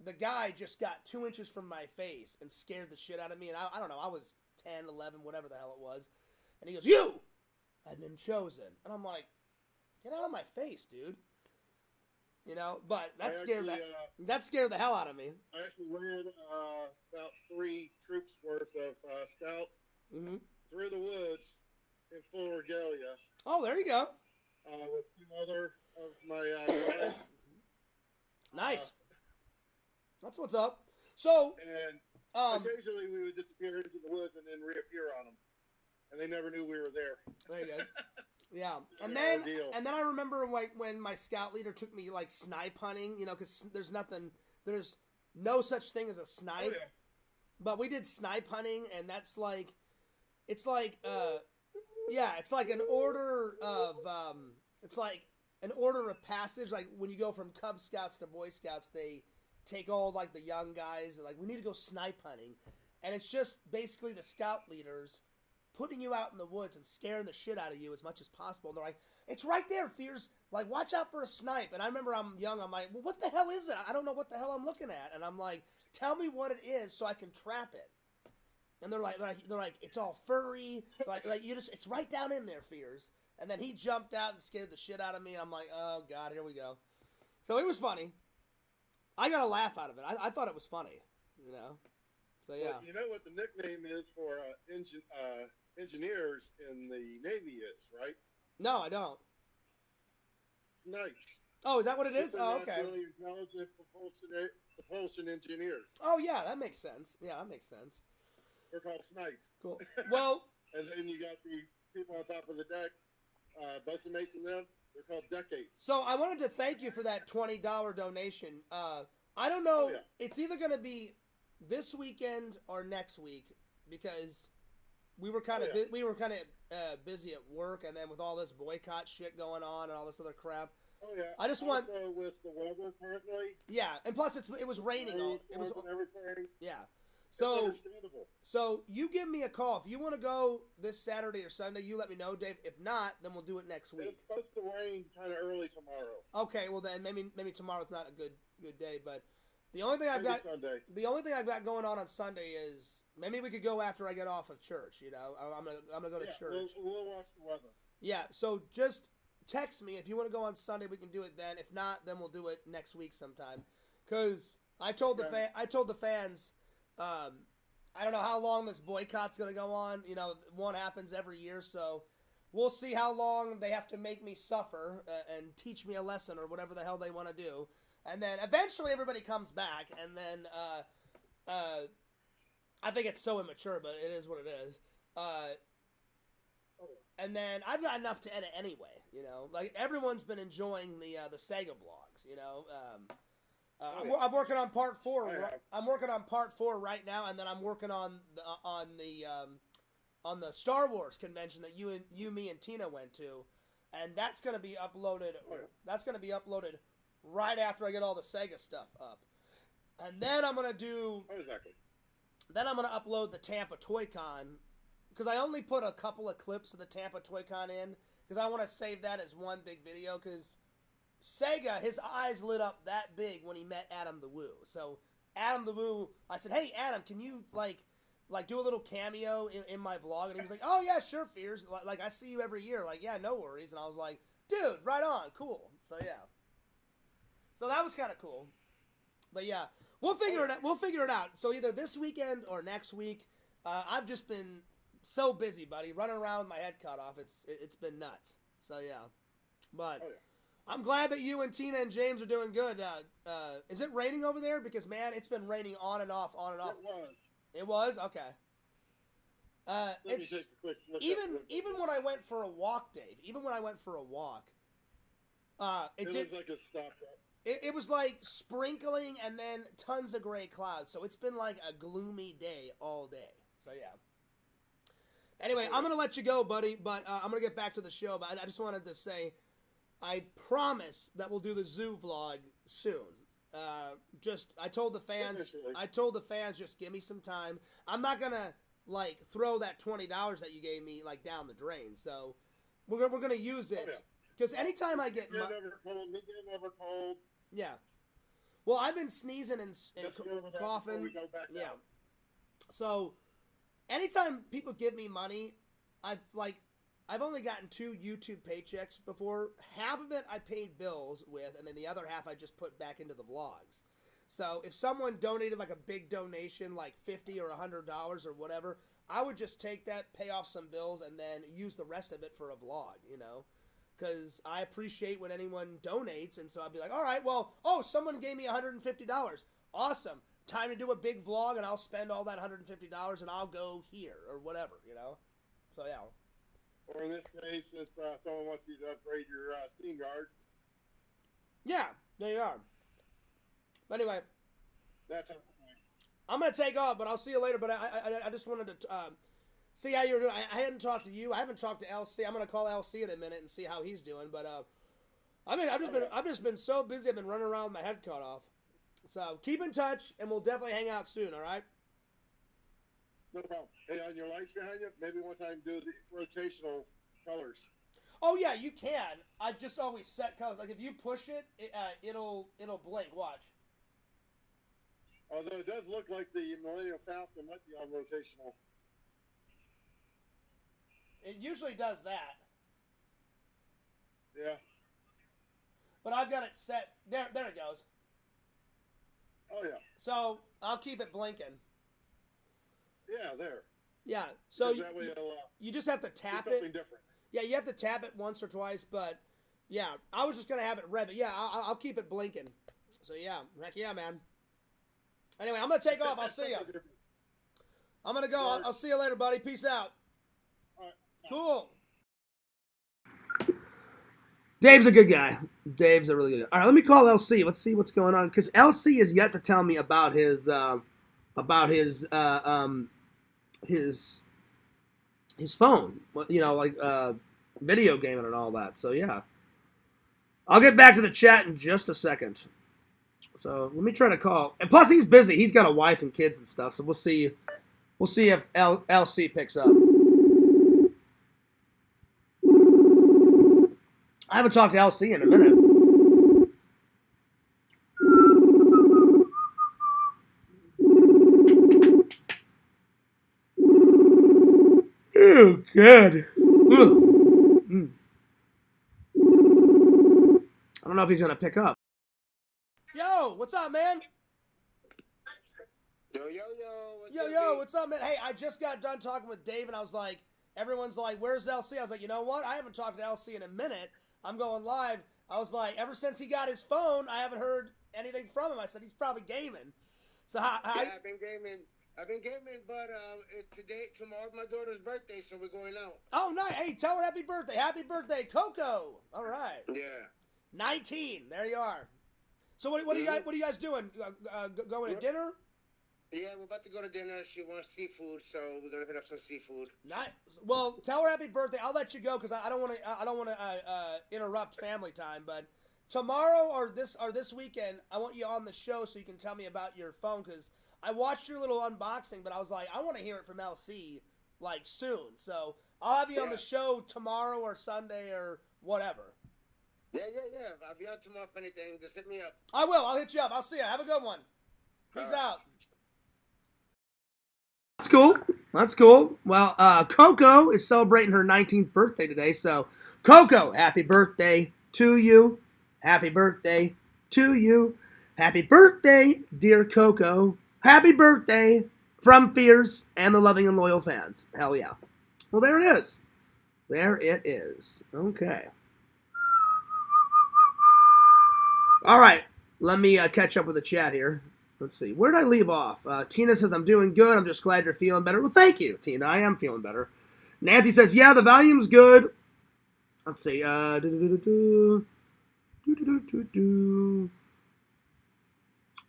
the guy just got 2 inches from my face and scared the shit out of me. And I don't know, I was 10, 11, whatever the hell it was. And he goes, "You have been chosen." And I'm like, get out of my face, dude. You know, but that scared the hell out of me. I actually ran about 3 troops worth of scouts through the woods in full regalia. Oh, there you go. With 2 other of my guys. Nice. That's what's up. So, and occasionally we would disappear into the woods and then reappear on them, and they never knew we were there. There you go. Yeah, and then I remember like when my scout leader took me like snipe hunting, you know, because there's no such thing as a snipe, but we did snipe hunting, and that's like, it's like an order of passage. Like when you go from Cub Scouts to Boy Scouts, they take all like the young guys and like, we need to go snipe hunting, and it's just basically the scout leaders putting you out in the woods and scaring the shit out of you as much as possible. And they're like, "It's right there, Fears. Like, watch out for a snipe." And I remember I'm young. I'm like, "Well, what the hell is it? I don't know what the hell I'm looking at." And I'm like, "Tell me what it is so I can trap it." And they're like, "It's all furry. Like it's right down in there, Fears." And then he jumped out and scared the shit out of me. And I'm like, "Oh God, here we go." So it was funny. I got a laugh out of it. I thought it was funny, you know. So yeah. Well, you know what the nickname is for engineers in the Navy is, right? No, I don't. Snipes. Oh, is that what it is? Oh, okay. Really intelligent propulsion engineers. Oh, yeah, that makes sense. Yeah, that makes sense. They're called snipes. Cool. Well, and then you got the people on top of the deck, busting mates in them. They're called decades. So I wanted to thank you for that $20 donation. I don't know. Oh, yeah. It's either going to be this weekend or next week, because we were kind of busy at work, and then with all this boycott shit going on and all this other crap. Oh yeah. I just want with the weather currently. Yeah, and plus it was raining. It was everything. Yeah. It's understandable. So you give me a call if you want to go this Saturday or Sunday. You let me know, Dave. If not, then we'll do it next week. It's supposed to rain kind of early tomorrow. Okay, well then maybe tomorrow's not a good day, but the only thing I've got going on Sunday is maybe we could go after I get off of church. You know, I'm gonna go to church. We'll watch the weather. Yeah, so just text me if you want to go on Sunday. We can do it then. If not, then we'll do it next week sometime. Because I told the fans. I don't know how long this boycott's going to go on. You know, one happens every year, so we'll see how long they have to make me suffer and teach me a lesson or whatever the hell they want to do. And then eventually everybody comes back, and then I think it's so immature, but it is what it is. And then I've got enough to edit anyway, you know. Like, everyone's been enjoying the Sega vlogs, you know. I'm working on part 4. I'm working on part 4 right now, and then I'm working on the Star Wars convention that you, me, and Tina went to, and that's going to be uploaded. That's going to be uploaded right after I get all the Sega stuff up, and then I'm going to do. Exactly. Then I'm going to upload the Tampa Toy Con, because I only put a couple of clips of the Tampa Toy Con in, because I want to save that as one big video, because Sega, his eyes lit up that big when he met Adam the Woo. So Adam the Woo, I said, "Hey Adam, can you like do a little cameo in my vlog?" And he was like, "Oh yeah, sure, Fears. Like I see you every year. Like, yeah, no worries." And I was like, "Dude, right on, cool." So yeah, so that was kind of cool. But yeah, we'll figure it out. We'll figure it out. So either this weekend or next week. I've just been so busy, buddy, running around with my head cut off. It's been nuts. So yeah, but. I'm glad that you and Tina and James are doing good. Is it raining over there? Because, man, it's been raining on and off, on and off. It was. It was? Okay. Even when I went for a walk, Dave, it was like a stop. It was like sprinkling and then tons of gray clouds. So it's been like a gloomy day all day. So, yeah. Anyway, I'm going to let you go, buddy, but I'm going to get back to the show. But I just wanted to say, I promise that we'll do the zoo vlog soon. I told the fans, just give me some time. I'm not gonna like throw that $20 that you gave me like down the drain. So we're gonna use it because anytime I get never cold. Yeah. Well, I've been sneezing and coughing. Yeah. So anytime people give me money, I've only gotten 2 YouTube paychecks before. Half of it I paid bills with, and then the other half I just put back into the vlogs. So if someone donated like a big donation, like $50 or $100 or whatever, I would just take that, pay off some bills, and then use the rest of it for a vlog, you know? Because I appreciate when anyone donates, and so I'd be like, all right, well, someone gave me $150. Awesome. Time to do a big vlog, and I'll spend all that $150, and I'll go here, or whatever, you know? So, yeah. Or in this case, if someone wants you to upgrade your Steam guard. Yeah, there you are. Anyway, That's how I'm going to take off, but I'll see you later. But I just wanted to see how you're doing. I hadn't talked to you. I haven't talked to LC. I'm going to call LC in a minute and see how he's doing. But I've just been so busy. I've been running around with my head cut off. So keep in touch, and we'll definitely hang out soon. All right? No problem. Hey, on your lights behind you, maybe one time do the rotational colors. Oh yeah, you can. I just always set colors. Like if you push it, it'll blink. Watch. Although it does look like the Millennium Falcon might be on rotational. It usually does that. Yeah. But I've got it set. There it goes. Oh, yeah. So I'll keep it blinking. Yeah, there. Yeah. So that way you just have to tap something it. different. Yeah, you have to tap it once or twice. But yeah, I was just gonna have it red. But yeah, I'll keep it blinking. So yeah, heck yeah, man. Anyway, I'm going to take off. I'll see you. I'm going to go. I'll see you later, buddy. Peace out. All right. Cool. Dave's a good guy. Dave's a really good guy. All right, let me call LC. Let's see what's going on. Because LC has yet to tell me about his phone. You know, like video gaming and all that. So, yeah. I'll get back to the chat in just a second. So let me try to call. And plus, he's busy. He's got a wife and kids and stuff. So we'll see. We'll see if LC picks up. I haven't talked to LC in a minute. Oh, good. I don't know if he's gonna pick up. Yo, what's up, man? Yo, What's up, man? Hey, I just got done talking with Dave, and I was like, everyone's like, where's LC? I was like, you know what? I haven't talked to LC in a minute. I'm going live. I was like, ever since he got his phone, I haven't heard anything from him. I said, he's probably gaming. So yeah, I've been gaming, but tomorrow's my daughter's birthday, so we're going out. Oh, nice. Hey, tell her happy birthday. Happy birthday, Coco. All right. Yeah. 19. There you are. So what are you guys doing? Going to dinner? Yeah, we're about to go to dinner. She wants seafood, so we're gonna hit up some seafood. Nice. Well, tell her happy birthday. I'll let you go because I don't want to interrupt family time. But tomorrow or this weekend, I want you on the show so you can tell me about your phone because I watched your little unboxing, but I was like, I want to hear it from LC like soon. So I'll have you on the show tomorrow or Sunday or whatever. Yeah. I'll be on tomorrow if anything. Just hit me up. I will. I'll hit you up. I'll see you. Have a good one. Peace out. That's cool. Well, Coco is celebrating her 19th birthday today. So, Coco, happy birthday to you. Happy birthday to you. Happy birthday, dear Coco. Happy birthday from Fears and the loving and loyal fans. Hell yeah. Well, there it is. There it is. Okay. All right. Let me catch up with the chat here. Let's see. Where did I leave off? Tina says, I'm doing good. I'm just glad you're feeling better. Well, thank you, Tina. I am feeling better. Nancy says, yeah, the volume's good. Let's see.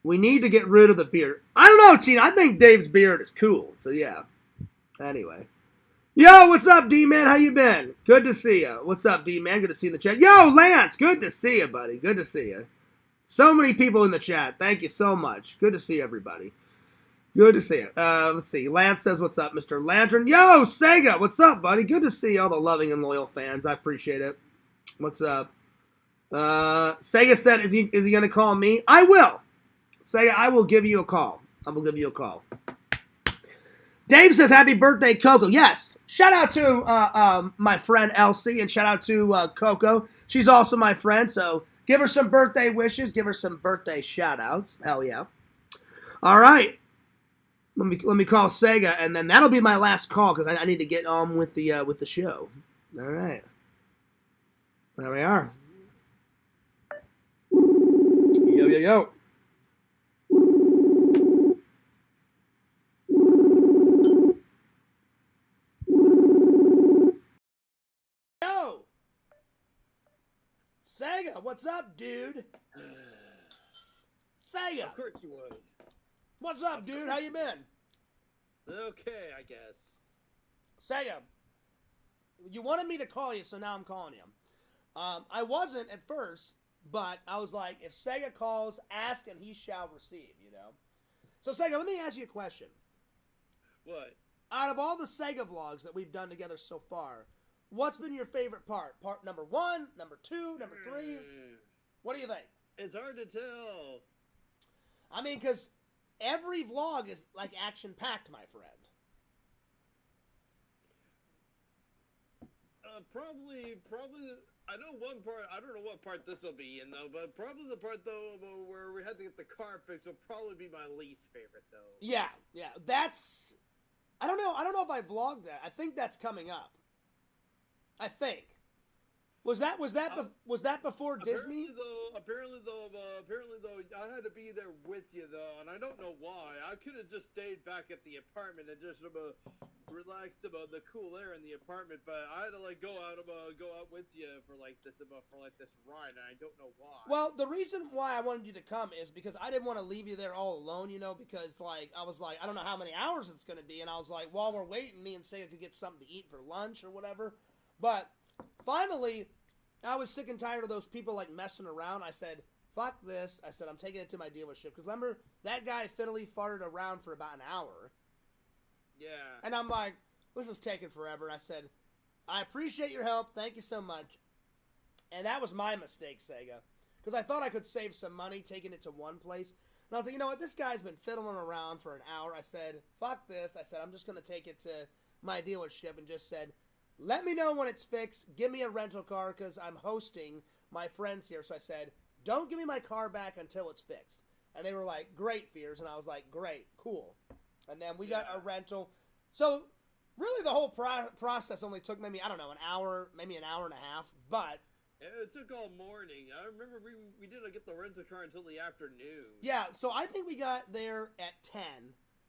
We need to get rid of the beard. I don't know, Tina. I think Dave's beard is cool. So, yeah. Anyway. Yo, what's up, D-Man? How you been? Good to see you. What's up, D-Man? Good to see you in the chat. Yo, Lance. Good to see you, buddy. Good to see you. So many people in the chat. Thank you so much. Good to see everybody. Good to see it. Let's see. Lance says, what's up, Mr. Lantern? Yo, Sega, what's up, buddy? Good to see all the loving and loyal fans. I appreciate it. What's up? Sega said, is he going to call me? I will. Sega, I will give you a call. I will give you a call. Dave says, happy birthday, Coco. Yes. Shout out to my friend Elsie, and shout out to Coco. She's also my friend, so give her some birthday wishes. Give her some birthday shout-outs. Hell yeah. All right. Let me call Sega, and then that'll be my last call because I need to get on with the show. All right. There we are. Yo, yo, yo. Yo! Sega, what's up, dude? Sega! Of course you would. What's up, dude? How you been? Okay, I guess. Sega, you wanted me to call you, so now I'm calling you. I wasn't at first, but I was like, if Sega calls, ask and he shall receive, you know? So, Sega, let me ask you a question. What? Out of all the Sega vlogs that we've done together so far, what's been your favorite part? Part number 1, number 2, number 3? What do you think? It's hard to tell. I mean, because every vlog is, like, action-packed, my friend. Probably, I know one part, I don't know what part this will be in, though, but probably the part, though, where we had to get the car fixed will probably be my least favorite, though. Yeah, that's... I don't know if I vlogged that. I think that's coming up. I think. Was that before Disney? Apparently though, I had to be there with you though, and I don't know why. I could have just stayed back at the apartment and just relaxed about the cool air in the apartment, but I had to like go out with you for this ride, and I don't know why. Well, the reason why I wanted you to come is because I didn't want to leave you there all alone, you know, because like I was like, I don't know how many hours it's gonna be, and I was like, while we're waiting, me and Sega could get something to eat for lunch or whatever. But finally, I was sick and tired of those people like messing around. I said, fuck this. I said, I'm taking it to my dealership. Because remember, that guy fiddly farted around for about an hour. Yeah. And I'm like, this is taking forever. And I said, I appreciate your help. Thank you so much. And that was my mistake, Sega. Because I thought I could save some money taking it to one place. And I was like, you know what? This guy's been fiddling around for an hour. I said, fuck this. I said, I'm just going to take it to my dealership, and just said, let me know when it's fixed. Give me a rental car because I'm hosting my friends here. So I said, don't give me my car back until it's fixed. And they were like, great, Fears. And I was like, great, cool. And then we got a rental. So really the whole process only took maybe, I don't know, an hour, maybe an hour and a half. But it took all morning. I remember we didn't get the rental car until the afternoon. Yeah, so I think we got there at 10.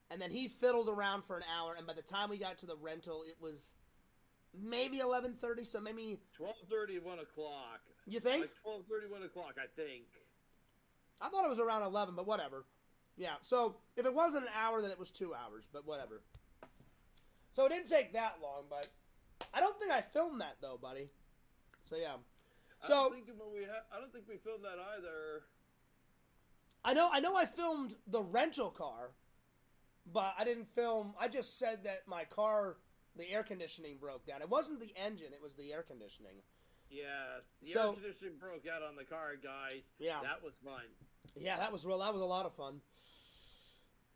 And then he fiddled around for an hour. And by the time we got to the rental, it was maybe 11:30, so maybe 12:30, 1 o'clock. You think? Like 12:30, 1 o'clock, I think. I thought it was around 11, but whatever. Yeah, so if it wasn't an hour, then it was 2 hours, but whatever. So it didn't take that long, but I don't think I filmed that though, buddy. So yeah. So I don't think we filmed that either. I know I filmed the rental car, but I didn't film. I just said that my car, the air conditioning broke down. It wasn't the engine, it was the air conditioning. Yeah, the air conditioning broke out on the car, guys. Yeah. That was fun. Yeah, that was a lot of fun.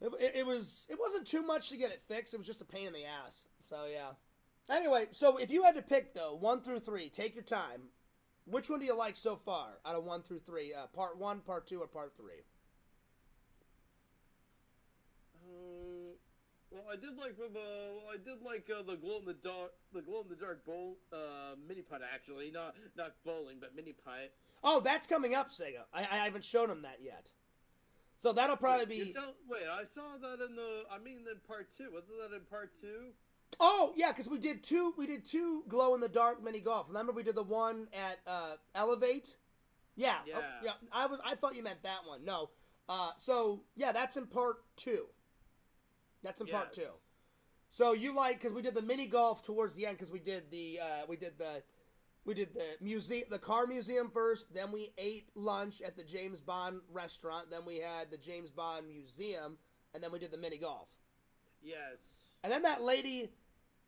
It wasn't too much to get it fixed. It was just a pain in the ass. So, yeah. Anyway, so if you had to pick, though, 1 through 3, take your time. Which one do you like so far out of 1 through 3? Part 1, Part 2, or Part 3? Well, I did like the glow in the dark bowl mini putt, actually, not bowling, but mini putt. Oh, that's coming up, Sega. I haven't shown him that yet. So that'll probably be. Wait, I saw that in Part 2. Wasn't that in Part 2? Oh yeah, because we did two glow in the dark mini golf. Remember we did the one at Elevate? Yeah. Yeah. Oh, yeah. I thought you meant that one. No. So yeah, that's in Part 2. That's in Part 2. So you like, because we did the mini golf towards the end, because we did the We did the car museum first, then we ate lunch at the James Bond restaurant, then we had the James Bond museum, and then we did the mini golf. Yes. And then that lady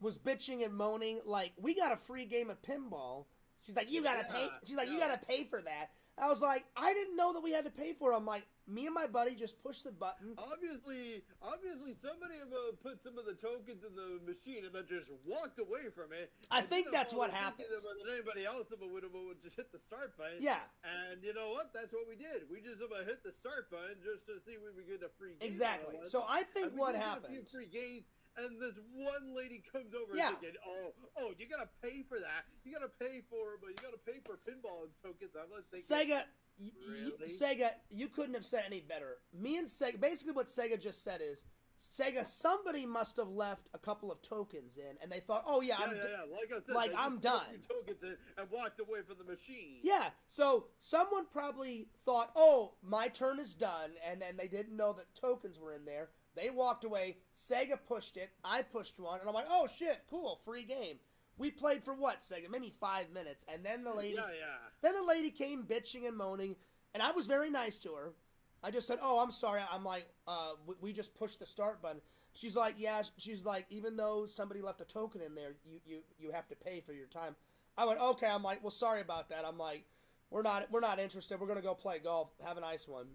was bitching and moaning, like, we got a free game of pinball. She's like, you gotta pay. She's like, you gotta pay for that. I was like, I didn't know that we had to pay for it. I'm like, me and my buddy just pushed the button. Obviously, somebody put some of the tokens in the machine and then just walked away from it. I think that's what happened. That anybody else would just hit the start button. Yeah. And you know what? That's what we did. We just hit the start button just to see if we would get a free game. Exactly. So I think what happened. A few free games. And this one lady comes over Yeah. thinking, oh, you gotta pay for that. You gotta pay for pinball and tokens. I'm like thinking, Sega, really? Sega, you couldn't have said any better. Me and Sega, basically what Sega just said is, Sega, somebody must have left a couple of tokens in, and they thought, oh yeah, like I said, like I'm done. Tokens in and walked away from the machine. Yeah, so someone probably thought, oh, my turn is done, and then they didn't know that tokens were in there. They walked away, Sega pushed it, I pushed one, and I'm like, oh shit, cool, free game. We played for what, Sega? Maybe 5 minutes, and then the lady then the lady came bitching and moaning, and I was very nice to her. I just said, oh, I'm sorry. I'm like, we just pushed the start button. She's like, yeah, she's like, even though somebody left a token in there, you have to pay for your time. I went, okay. I'm like, well, sorry about that. I'm like, we're not interested. We're going to go play golf. Have a nice one.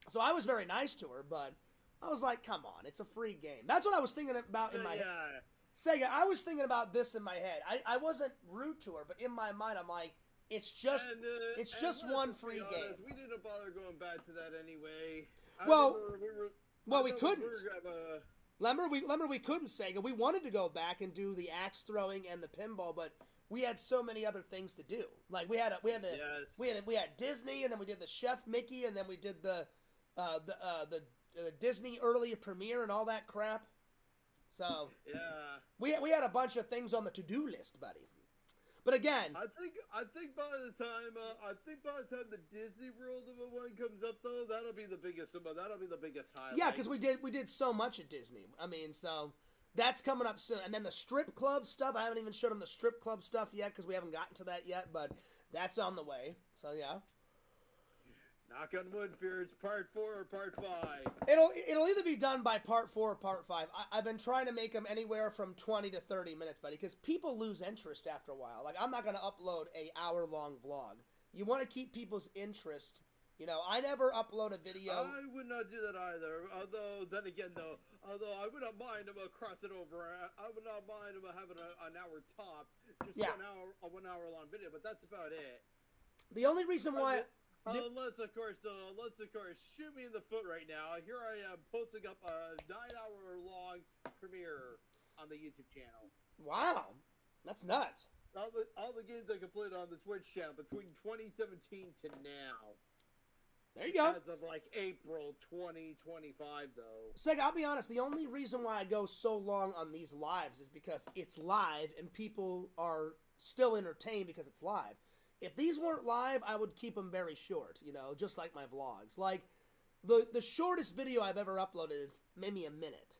So I was very nice to her, but I was like, come on, it's a free game. That's what I was thinking about in my head. Sega, I was thinking about this in my head. I wasn't rude to her, but in my mind, I'm like, it's just one free game. We didn't bother going back to that anyway. We couldn't. Remember, we couldn't, Sega. We wanted to go back and do the axe throwing and the pinball, but we had so many other things to do. Like we had Disney, and then we did the Chef Mickey, and then we did the Disney early premiere and all that crap. So yeah, we had a bunch of things on the to-do list, buddy. But again, I think by the time the Disney World of a one comes up, though, that'll be the biggest highlight. Yeah, because we did so much at Disney. I mean, so that's coming up soon. And then the strip club stuff. I haven't even showed them the strip club stuff yet because we haven't gotten to that yet. But that's on the way. So yeah. Knock on wood, fear it's part 4 or part 5. It'll either be done by part 4 or part 5. I've been trying to make them anywhere from 20 to 30 minutes, buddy, because people lose interest after a while. Like, I'm not going to upload a hour-long vlog. You want to keep people's interest. You know, I never upload a video. I would not do that either. Although I would not mind about crossing over. I would not mind about having an hour top, just a 1 hour long video. But that's about it. The only reason why. Unless of course, shoot me in the foot right now. Here I am posting up a 9-hour-long premiere on the YouTube channel. Wow, that's nuts. All the games I completed on the Twitch channel between 2017 to now. There you go. As of like April 2025, though. Sega, I'll be honest. The only reason why I go so long on these lives is because it's live and people are still entertained because it's live. If these weren't live, I would keep them very short, you know, just like my vlogs. Like, the shortest video I've ever uploaded is maybe a minute.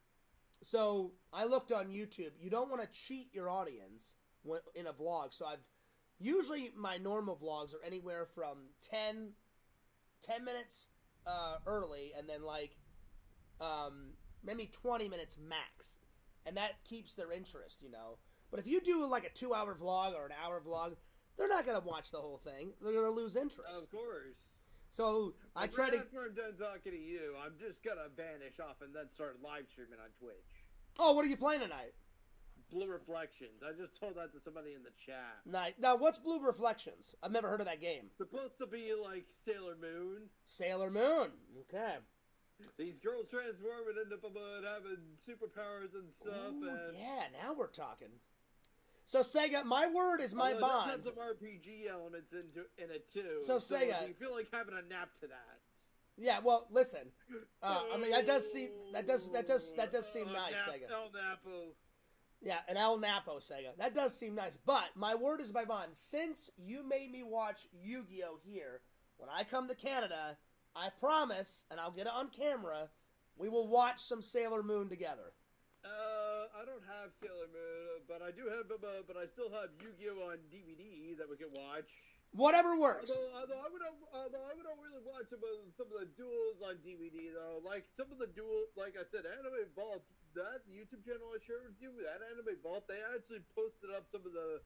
So, I looked on YouTube. You don't want to cheat your audience in a vlog. So, usually my normal vlogs are anywhere from 10 minutes early and then, like, maybe 20 minutes max. And that keeps their interest, you know. But if you do, like, a 2-hour vlog or an hour vlog, they're not going to watch the whole thing. They're going to lose interest. Of course. So, I try to... After I'm done talking to you, I'm just going to vanish off and then start live streaming on Twitch. Oh, what are you playing tonight? Blue Reflections. I just told that to somebody in the chat. Nice. Now, what's Blue Reflections? I've never heard of that game. Supposed to be like Sailor Moon. Sailor Moon. Okay. These girls transform and end up having superpowers and stuff. Ooh, yeah, now we're talking. So, Sega, my word is my bond. There's some RPG elements in it, too. So, Sega... do you feel like having a nap to that? Yeah, well, listen. I mean, that does seem nice, Sega. El Napo. Yeah, an El Napo, Sega. That does seem nice. But, my word is my bond. Since you made me watch Yu-Gi-Oh! Here, when I come to Canada, I promise, and I'll get it on camera, we will watch some Sailor Moon together. I don't have Sailor Moon, but I do have, but I still have Yu-Gi-Oh on DVD that we can watch. Whatever works. Although I would not really watch some of the duels on DVD though. Like some of the duels, like I said, Anime Vault, that YouTube channel I shared with you, that Anime Vault, they actually posted up some of the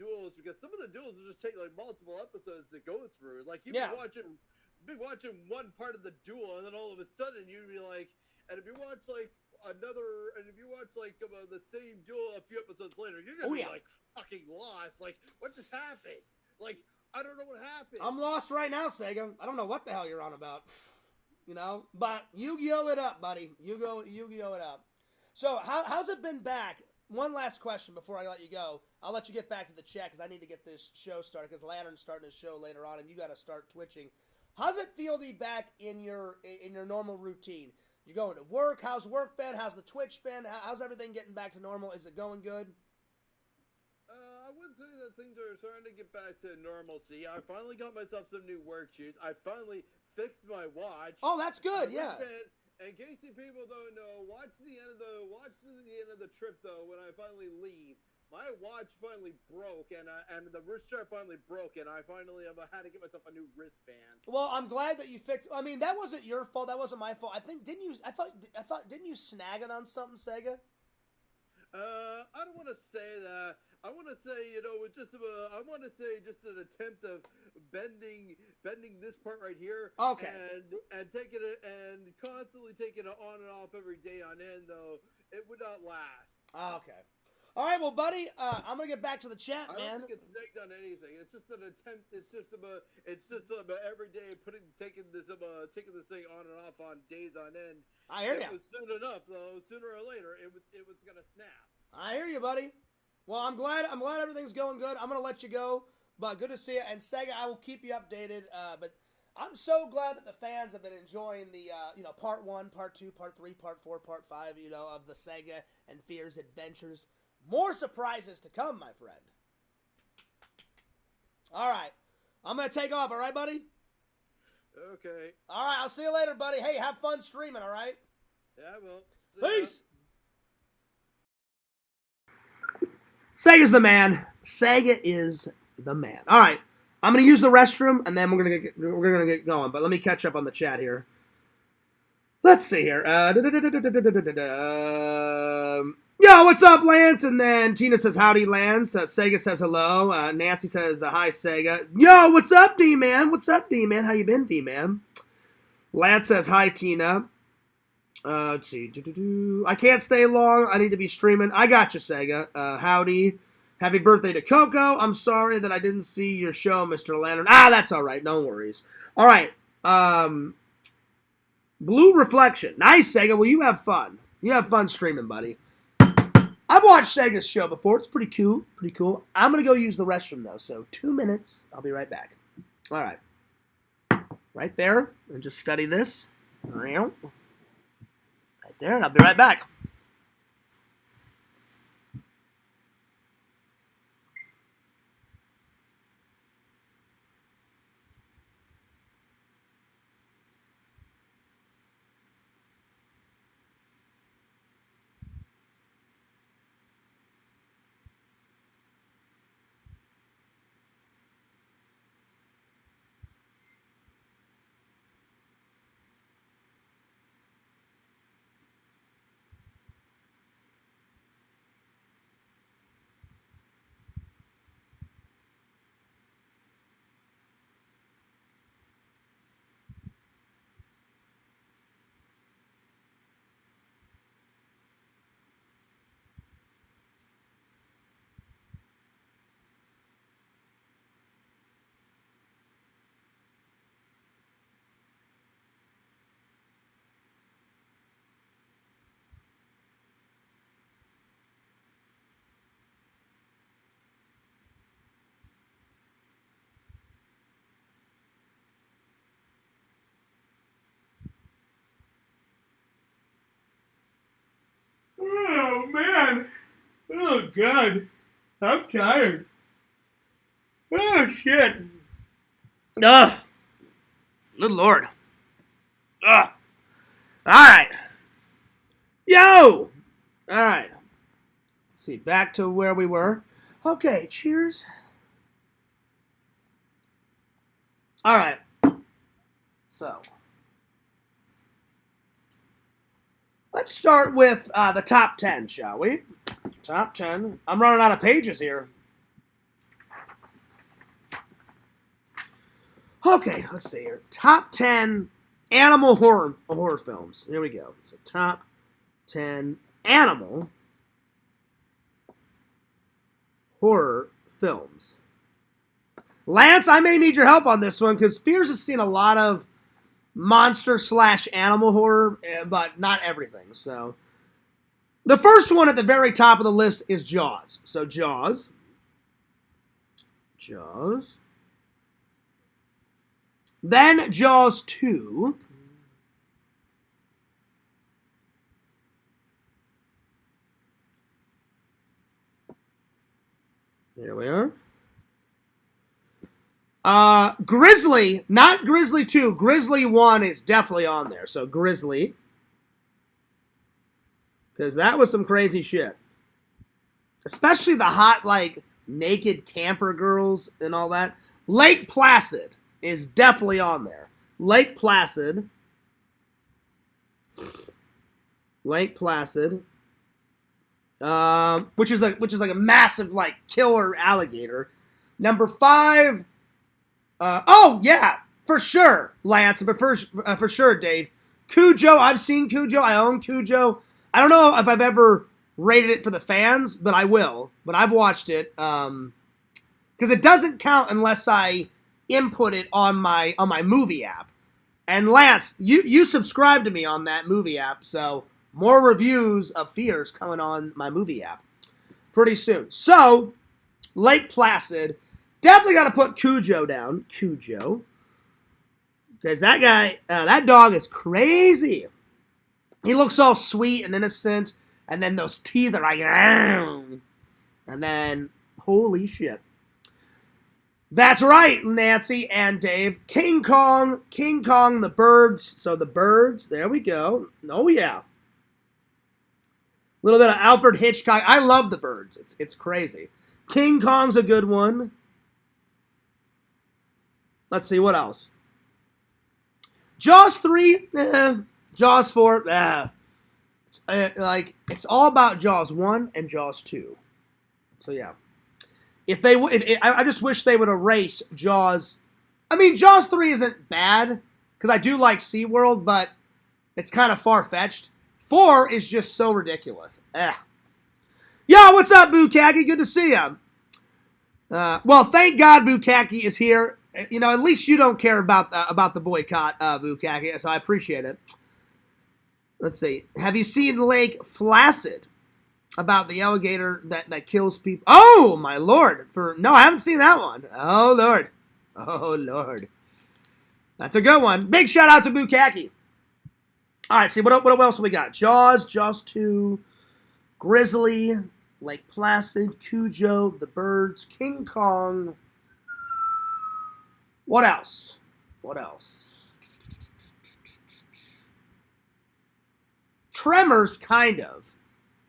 duels because some of the duels will just take like multiple episodes to go through. Like you'd be watching one part of the duel, and then all of a sudden you'd be like, and if you watch like the same duel a few episodes later, you're gonna be like fucking lost. Like what just happened? Like, I don't know what happened. I'm lost right now, Sega. I don't know what the hell you're on about. You know? But Yu-Gi-Oh it up, buddy. Yu-Gi-Oh it up. So, how's it been back? One last question before I let you go. I'll let you get back to the chat because I need to get this show started because Lantern's starting a show later on and you got to start twitching. How's it feel to be back in your normal routine? You're going to work. How's work been? How's the Twitch been? How's everything getting back to normal? Is it going good? I would say that things are starting to get back to normalcy. I finally got myself some new work shoes. I finally fixed my watch. Oh, that's good. Yeah. In case you people don't know, watch the end of the trip though. When I finally leave, my watch finally broke, and the wrist strap finally broke, and I finally had to get myself a new wristband. Well, I'm glad that you fixed. I mean, that wasn't your fault. That wasn't my fault. I think didn't you? I thought didn't you snag it on something, Sega? I don't want to say that. I want to say, it's just I want to say just an attempt of bending this part right here. Okay. And taking it and constantly taking it on and off every day on end, though it would not last. Okay. All right, well, buddy, I'm gonna get back to the chat, man. I don't think it's snagged on anything. It's just an attempt. It's just about every day taking this thing on and off on days on end. I hear you. Soon enough, though, sooner or later, it was gonna snap. I hear you, buddy. Well, I'm glad everything's going good. I'm gonna let you go, but good to see you. And Sega, I will keep you updated. But I'm so glad that the fans have been enjoying the part 1, part 2, part 3, part 4, part 5, of the Sega and Fears adventures. More surprises to come, my friend. All right, I'm gonna take off. All right, buddy. Okay. All right, I'll see you later, buddy. Hey, have fun streaming. All right. Yeah, I will. Peace. Sega's the man. Sega is the man. All right, I'm gonna use the restroom and then we're gonna get going. But let me catch up on the chat here. Let's see here. Yo, what's up, Lance? And then Tina says howdy, Lance. Sega says hello. Nancy says hi, Sega. Yo, what's up, D-Man? What's up, D-Man? How you been, D-Man? Lance says hi, Tina. Let's see. I can't stay long. I need to be streaming. I got you, Sega. Howdy. Happy birthday to Coco. I'm sorry that I didn't see your show, Mr. Lantern. That's all right. No worries. All right. Blue Reflection. Nice, Sega. Well, you have fun. You have fun streaming, buddy. I've watched Sega's show before. It's pretty cool. Pretty cool. I'm going to go use the restroom, though. So 2 minutes. I'll be right back. All right. Right there. And just study this. Right there. And I'll be right back. Oh, man. Oh, God. I'm tired. Oh, shit. Ugh. Good Lord. Ugh. All right. Yo! All right. Let's see, back to where we were. Okay, cheers. All right. So, let's start with the top 10, shall we? Top 10. I'm running out of pages here. Okay, let's see here. Top 10 animal horror films. Here we go. So, top 10 animal horror films. Lance, I may need your help on this one because Fears has seen a lot of monster/animal horror, but not everything. So, the first one at the very top of the list is Jaws. So, Jaws. Then Jaws 2. There we are. Grizzly, not Grizzly 2. Grizzly 1 is definitely on there. So Grizzly. Because that was some crazy shit. Especially the hot, like, naked camper girls and all that. Lake Placid is definitely on there. Lake Placid. Which is like a massive, like, killer alligator. Number 5. Oh yeah, for sure, Lance. But for sure, Dave. Cujo. I've seen Cujo. I own Cujo. I don't know if I've ever rated it for the fans, but I will. But I've watched it because it doesn't count unless I input it on my movie app. And Lance, you subscribe to me on that movie app, so more reviews of Fears coming on my movie app pretty soon. So, Lake Placid. Definitely got to put Cujo down. Cujo. Because that guy, that dog is crazy. He looks all sweet and innocent. And then those teeth are like, and then, holy shit. That's right, Nancy and Dave. King Kong, the birds. So the birds, there we go. Oh, yeah. A little bit of Alfred Hitchcock. I love the birds. It's crazy. King Kong's a good one. Let's see, what else? Jaws 3, Jaws 4, it's all about Jaws 1 and Jaws 2. So, yeah. I just wish they would erase Jaws. I mean, Jaws 3 isn't bad, because I do like SeaWorld, but it's kind of far-fetched. 4 is just so ridiculous. Yo, what's up, Bukaki? Good to see you. Well, thank God Bukaki is here. You know, at least you don't care about the boycott, Bukaki, so I appreciate it. Let's see. Have you seen Lake Placid? About the alligator that kills people? Oh, my Lord. No, I haven't seen that one. Oh, Lord. Oh, Lord. That's a good one. Big shout out to Bukaki. All right, see, what else we got? Jaws 2, Grizzly, Lake Placid, Cujo, The Birds, King Kong. What else? Tremors, kind of.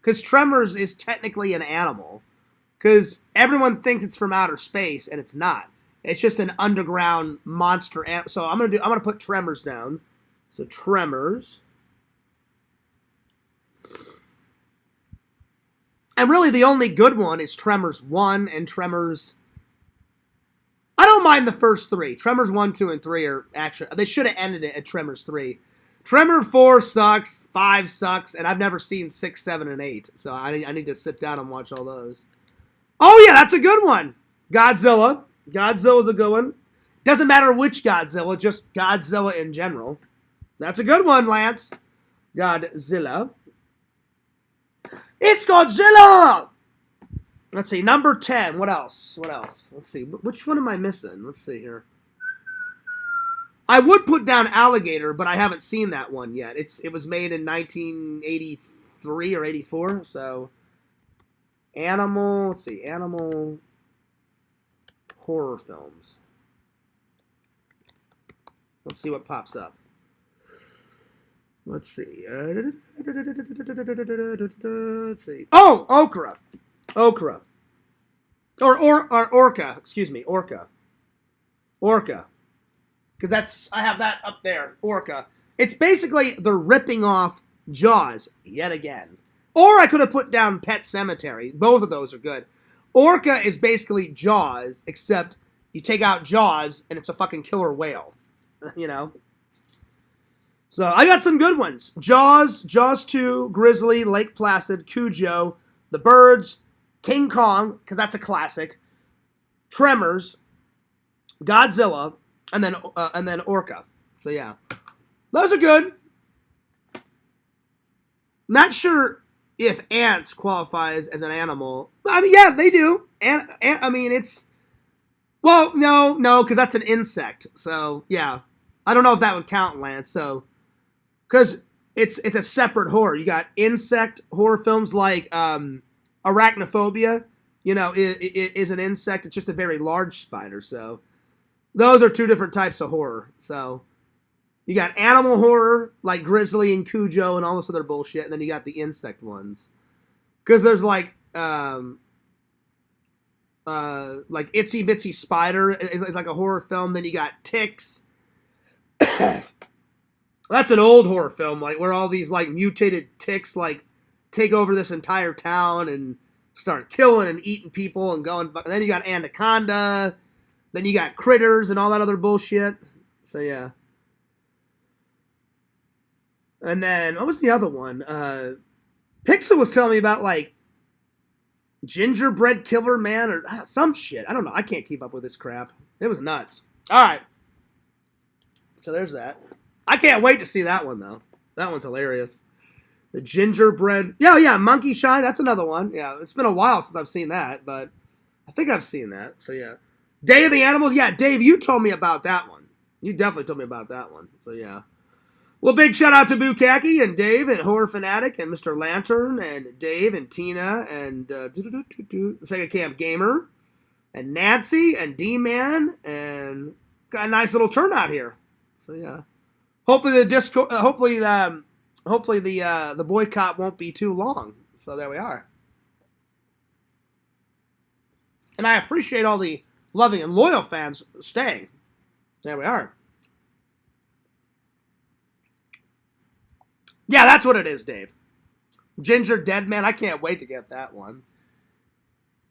Because Tremors is technically an animal. Because everyone thinks it's from outer space, and it's not. It's just an underground monster. So I'm gonna put Tremors down. So Tremors. And really, the only good one is Tremors 1 and Tremors. I don't mind the first 3. Tremors 1, 2, and 3 are actually. They should have ended it at Tremors 3. Tremor 4 sucks. 5 sucks. And I've never seen 6, 7, and 8. So I need to sit down and watch all those. Oh, yeah, that's a good one. Godzilla. Godzilla's a good one. Doesn't matter which Godzilla, just Godzilla in general. That's a good one, Lance. Godzilla. It's Godzilla! Let's see, number 10. What else? Let's see. Which one am I missing? Let's see here. I would put down Alligator, but I haven't seen that one yet. It was made in 1983 or 84, so... Animal horror films. Let's see what pops up. Let's see. Let's see. Oh, okra. Okra. Or orca. Excuse me, orca. Orca. Because I have that up there. Orca. It's basically the ripping off Jaws yet again. Or I could have put down Pet Sematary. Both of those are good. Orca is basically Jaws, except you take out Jaws and it's a fucking killer whale. You know? So I got some good ones. Jaws, Jaws 2, Grizzly, Lake Placid, Cujo, The Birds, King Kong, because that's a classic, Tremors, Godzilla, and then Orca. So yeah, those are good. Not sure if ants qualifies as an animal. I mean, yeah, they do. I mean, it's no, because that's an insect. So yeah, I don't know if that would count, Lance. So. Because it's a separate horror. You got insect horror films like Arachnophobia, you know, it is an insect. It's just a very large spider. So those are two different types of horror. So you got animal horror like Grizzly and Cujo and all this other bullshit. And then you got the insect ones. Because there's like Itsy Bitsy Spider is like a horror film. Then you got Ticks. That's an old horror film, like where all these like mutated ticks like take over this entire town and start killing and eating people and going. And then you got Anaconda, then you got Critters and all that other bullshit. So yeah. And then what was the other one? Pixel was telling me about like Gingerbread Killer Man or some shit. I don't know. I can't keep up with this crap. It was nuts. All right. So there's that. I can't wait to see that one, though. That one's hilarious. The gingerbread. Yeah, Monkey Shine. That's another one. Yeah, it's been a while since I've seen that, but I think I've seen that. So, yeah. Day of the Animals. Yeah, Dave, you told me about that one. You definitely told me about that one. So, yeah. Well, big shout out to Bukaki and Dave and Horror Fanatic and Mr. Lantern and Dave and Tina and Sega Camp Gamer and Nancy and D-Man and got a nice little turnout here. So, yeah. Hopefully the boycott won't be too long. So there we are. And I appreciate all the loving and loyal fans staying. There we are. Yeah, that's what it is, Dave. Ginger Dead Man. I can't wait to get that one.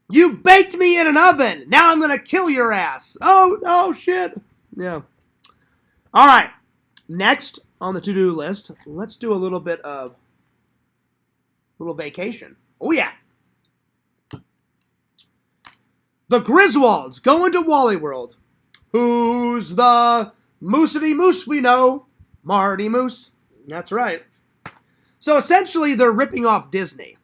You baked me in an oven. Now I'm going to kill your ass. Oh, shit. Yeah. All right. Next on the to-do list, let's do a little vacation. Oh, yeah. The Griswolds going to Wally World. Who's the moosity moose we know? Marty Moose. That's right. So essentially, they're ripping off Disney.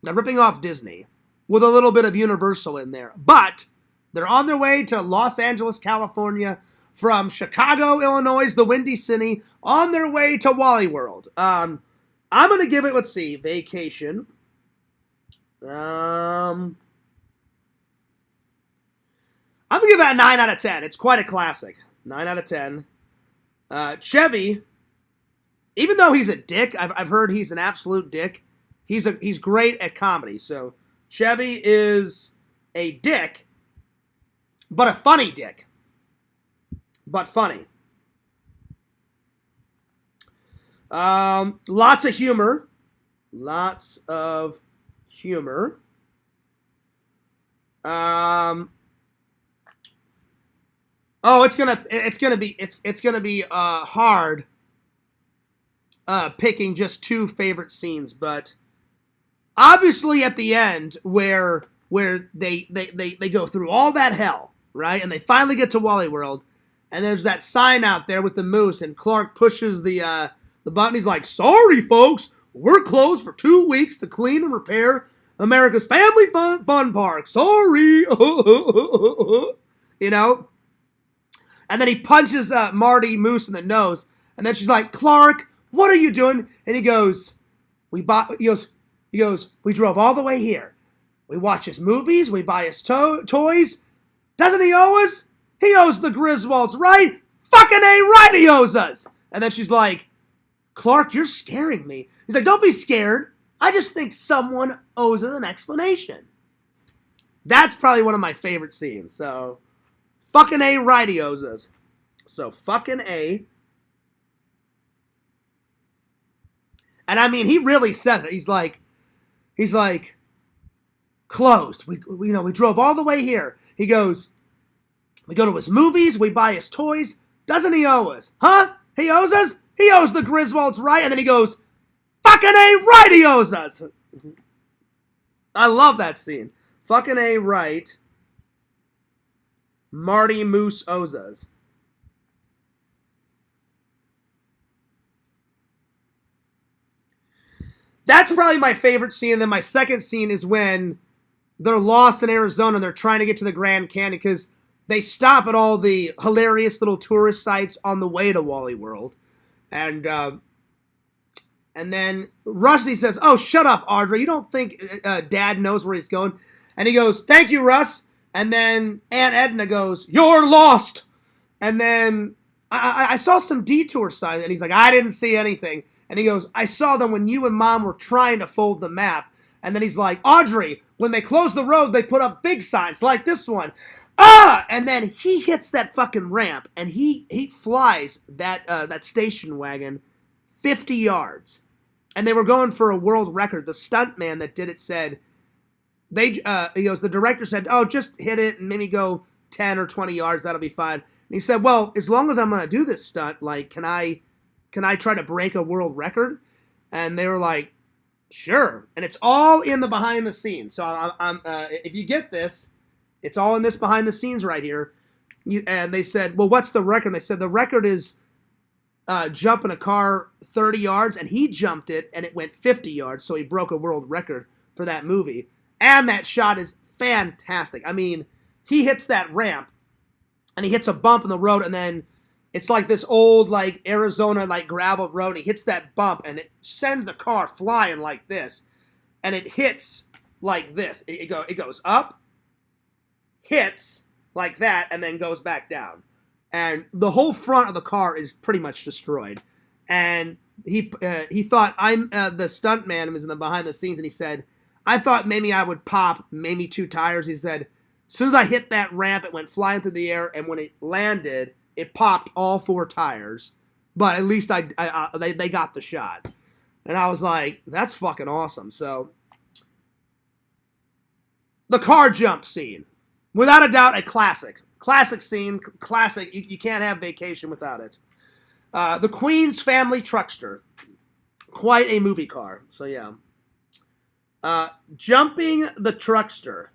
They're ripping off Disney with a little bit of Universal in there. But they're on their way to Los Angeles, California, from Chicago, Illinois, the Windy City, on their way to Wally World. I'm going to give it, let's see, vacation. I'm going to give it a 9 out of 10. It's quite a classic. 9 out of 10. Chevy, even though he's a dick, I've heard he's an absolute dick, he's great at comedy. So Chevy is a dick, but a funny dick. But funny. Lots of humor. Lots of humor. It's gonna be hard picking just two favorite scenes, but obviously at the end where they go through all that hell, right? And they finally get to Wally World. And there's that sign out there with the moose, and Clark pushes the button. He's like, "Sorry, folks, we're closed for 2 weeks to clean and repair America's family fun park. Sorry." You know? And then he punches Marty Moose in the nose. And then she's like, "Clark, what are you doing?" And he goes, "We drove all the way here. We watch his movies. We buy his toys. Doesn't he owe us? He owes the Griswolds, right? Fucking A right he owes us." And then she's like, Clark, you're scaring me. He's like, don't be scared. I just think someone owes us an explanation. That's probably one of my favorite scenes. So, fucking A, right, he owes us. So, fucking A. And I mean, he really says it. He's like, closed. We drove all the way here. He goes, we go to his movies, we buy his toys. Doesn't he owe us? Huh? He owes us? He owes the Griswolds, right? And then he goes, fucking A, right, he owes us. I love that scene. Fucking A, right. Marty Moose owes us. That's probably my favorite scene. And then my second scene is when they're lost in Arizona and they're trying to get to the Grand Canyon because they stop at all the hilarious little tourist sites on the way to Wally World. And then Rusty says, oh, shut up, Audrey. You don't think Dad knows where he's going? And he goes, thank you, Russ. And then Aunt Edna goes, you're lost. And then I saw some detour signs. And he's like, I didn't see anything. And he goes, I saw them when you and Mom were trying to fold the map. And then he's like, Audrey, when they closed the road, they put up big signs like this one. Ah! And then he hits that fucking ramp, and he flies that station wagon 50 yards. And they were going for a world record. The stuntman that did it said, he goes, the director said, oh, just hit it and maybe go 10 or 20 yards. That'll be fine. And he said, well, as long as I'm going to do this stunt, like, can I try to break a world record? And they were like, sure. And it's all in the behind the scenes. So if you get this, it's all in this behind the scenes right here. And they said, well, what's the record? And they said the record is jumping a car 30 yards, and he jumped it, and it went 50 yards, so he broke a world record for that movie. And that shot is fantastic. I mean, he hits that ramp, and he hits a bump in the road, and then it's like this old, like, Arizona, like, gravel road, and he hits that bump, and it sends the car flying like this, and it hits like this. It goes up, hits like that, and then goes back down. And the whole front of the car is pretty much destroyed. And he thought, I'm the stuntman was in the behind the scenes, and he said, I thought maybe I would pop maybe 2 tires. He said, as soon as I hit that ramp, it went flying through the air, and when it landed, it popped all 4 tires. But at least they got the shot. And I was like, that's fucking awesome. So, the car jump scene. Without a doubt, a classic. Classic scene, classic. You can't have Vacation without it. The Queen's Family Truckster. Quite a movie car. So, yeah. Jumping the Truckster.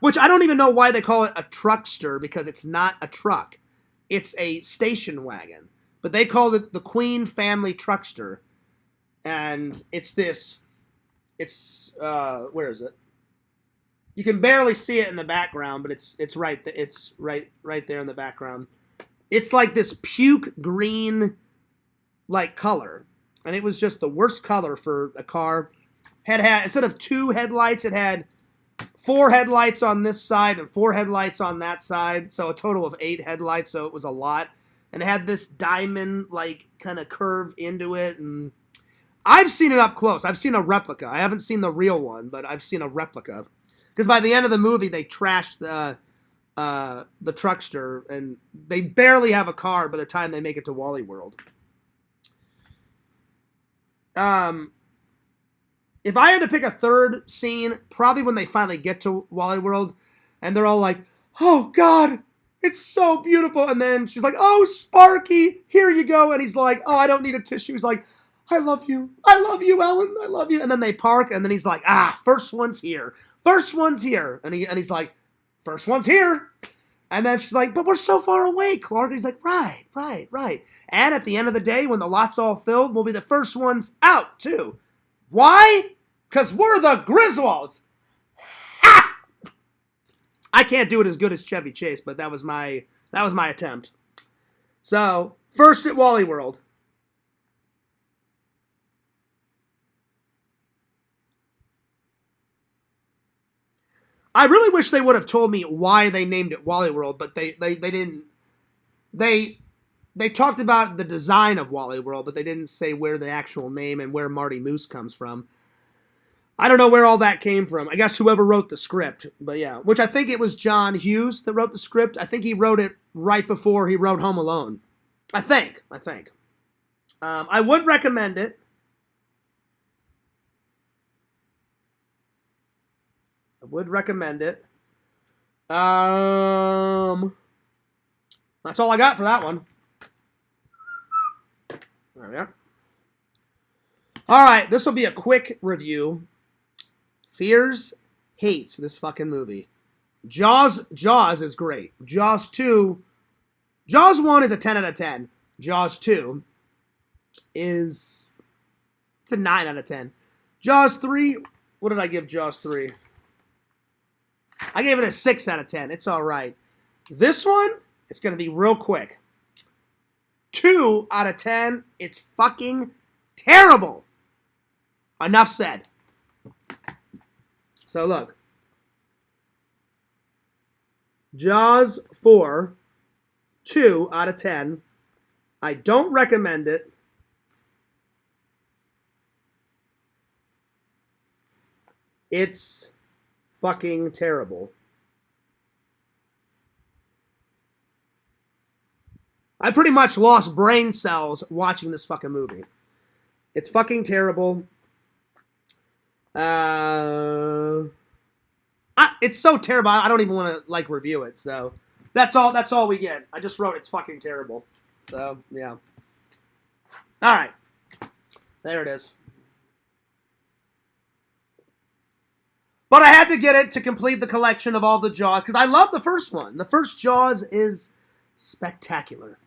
Which I don't even know why they call it a truckster, because it's not a truck. It's a station wagon. But they called it the Queen Family Truckster. And it's this... where is it? You can barely see it in the background, but it's right there in the background. It's like this puke green like color, and it was just the worst color for a car. Had instead of 2 headlights, it had 4 headlights on this side and 4 headlights on that side, so a total of 8 headlights. So it was a lot, and it had this diamond like kind of curve into it, and I've seen it up close. I've seen a replica. I haven't seen the real one, but I've seen a replica. Because by the end of the movie, they trashed the truckster, and they barely have a car by the time they make it to Wally World. If I had to pick a third scene, probably when they finally get to Wally World, and they're all like, oh, God, it's so beautiful. And then she's like, oh, Sparky, here you go. And he's like, oh, I don't need a tissue. He's like, I love you, Ellen, I love you. And then they park, and then he's like, first one's here. First one's here. And he's like, first one's here. And then she's like, but we're so far away, Clark. And he's like, right. And at the end of the day, when the lot's all filled, we'll be the first ones out, too. Why? Because we're the Griswolds. Ha! I can't do it as good as Chevy Chase, but that was my attempt. So, first at Wally World. I really wish they would have told me why they named it Wally World, but they didn't. They talked about the design of Wally World, but they didn't say where the actual name and where Marty Moose comes from. I don't know where all that came from. I guess whoever wrote the script, but yeah, which I think it was John Hughes that wrote the script. I think he wrote it right before he wrote Home Alone. I think. I would recommend it. That's all I got for that one. There we are. All right, this will be a quick review. Fears hates this fucking movie. Jaws is great. Jaws 1 is a 10 out of 10. Jaws 2 it's a 9 out of 10. Jaws 3, what did I give Jaws 3? I gave it a 6 out of 10. It's all right. This one, it's going to be real quick. 2 out of 10. It's fucking terrible. Enough said. So look. Jaws 4, 2 out of 10. I don't recommend it. It's fucking terrible. I pretty much lost brain cells watching this fucking movie. It's fucking terrible. It's so terrible. I don't even want to review it. So that's all we get. I just wrote it's fucking terrible. So yeah. All right. There it is. But I had to get it to complete the collection of all the Jaws because I love the first one. The first Jaws is spectacular.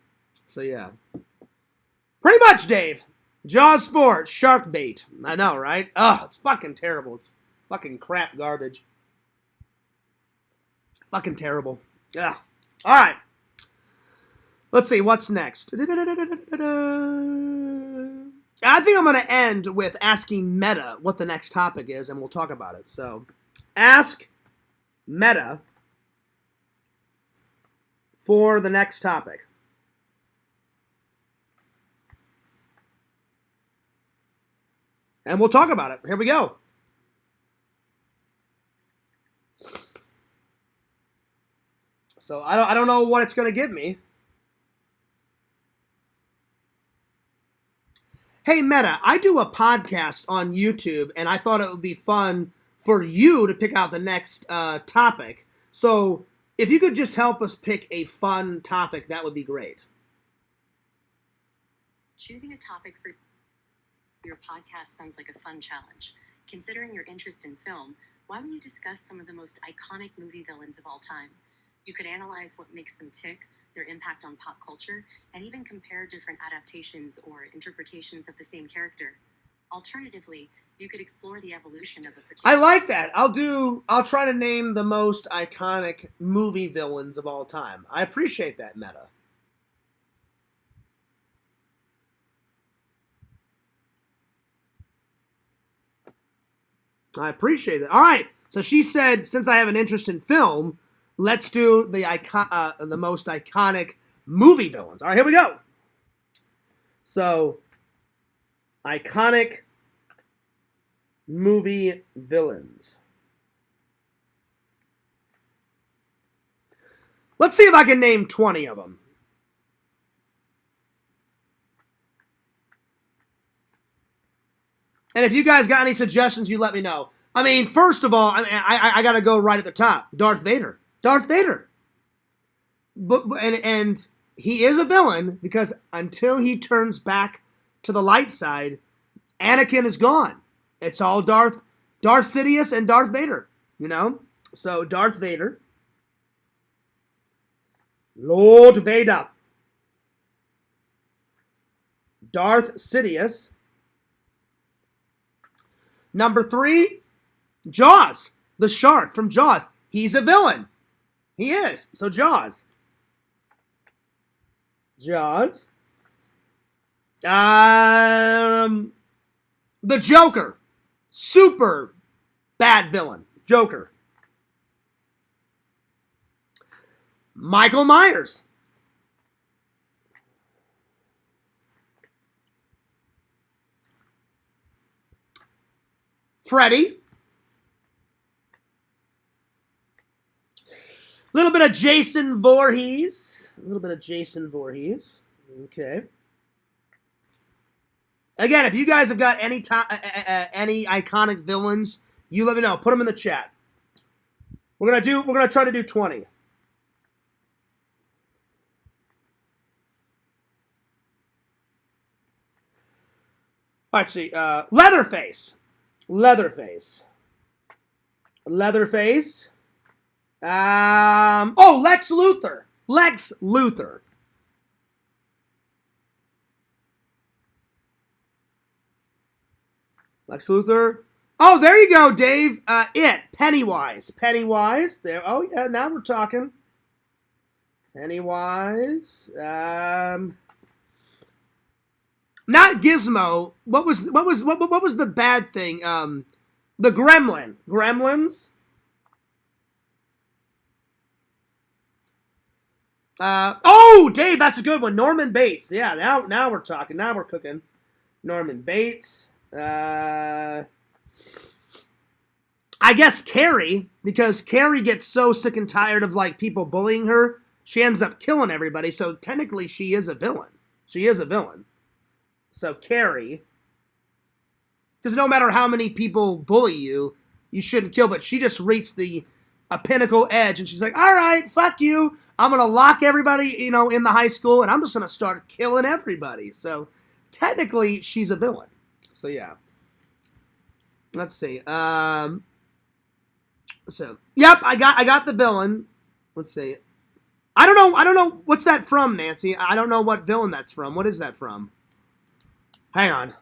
So yeah. Pretty much, Dave. Jaws 4, shark bait. I know, right? Ugh, it's fucking terrible. It's fucking crap garbage. Fucking terrible. Ugh. All right. Let's see, what's next? I think I'm going to end with asking Meta what the next topic is, and we'll talk about it. So, ask Meta for the next topic. And we'll talk about it. Here we go. So I don't know what it's going to give me. Hey, Meta, I do a podcast on YouTube, and I thought it would be fun for you to pick out the next topic. So if you could just help us pick a fun topic, that would be great. Choosing a topic for your podcast sounds like a fun challenge. Considering your interest in film, why don't you discuss some of the most iconic movie villains of all time? You could analyze what makes them tick, their impact on pop culture, and even compare different adaptations or interpretations of the same character. Alternatively, you could explore the evolution of a particular... I like that. I'll try to name the most iconic movie villains of all time. I appreciate that, Meta. I appreciate it. All right. So she said, since I have an interest in film, let's do the most iconic movie villains. All right, here we go. So, iconic movie villains. Let's see if I can name 20 of them. And if you guys got any suggestions, you let me know. I mean, first of all, I got to go right at the top. Darth Vader. Darth Vader. And he is a villain because until he turns back to the light side, Anakin is gone. It's all Darth Sidious and Darth Vader, you know? So Darth Vader. Lord Vader. Darth Sidious. Number 3, Jaws, the shark from Jaws. He's a villain. He is. So Jaws. Jaws. The Joker. Super bad villain. Joker. Michael Myers. Freddy. A little bit of Jason Voorhees. Okay. Again, if you guys have got any iconic villains, you let me know. Put them in the chat. We're gonna try to do 20. Let's see. Leatherface. Oh, Lex Luthor. Lex Luthor. Oh, there you go, Dave. Pennywise. There. Oh yeah, now we're talking. Pennywise. Not Gizmo. What was the bad thing? The Gremlins. Oh, Dave, that's a good one. Norman Bates. Yeah, now we're talking. Now we're cooking. Norman Bates. I guess Carrie, because Carrie gets so sick and tired of like people bullying her, she ends up killing everybody. So technically, she is a villain. So Carrie, because no matter how many people bully you, you shouldn't kill. But she just reached a pinnacle edge, and she's like, "All right, fuck you. I'm gonna lock everybody, in the high school, and I'm just gonna start killing everybody." So technically, she's a villain. So yeah. Let's see. So yep, I got the villain. Let's see. I don't know what's that from, Nancy. I don't know what villain that's from. What is that from? Hang on.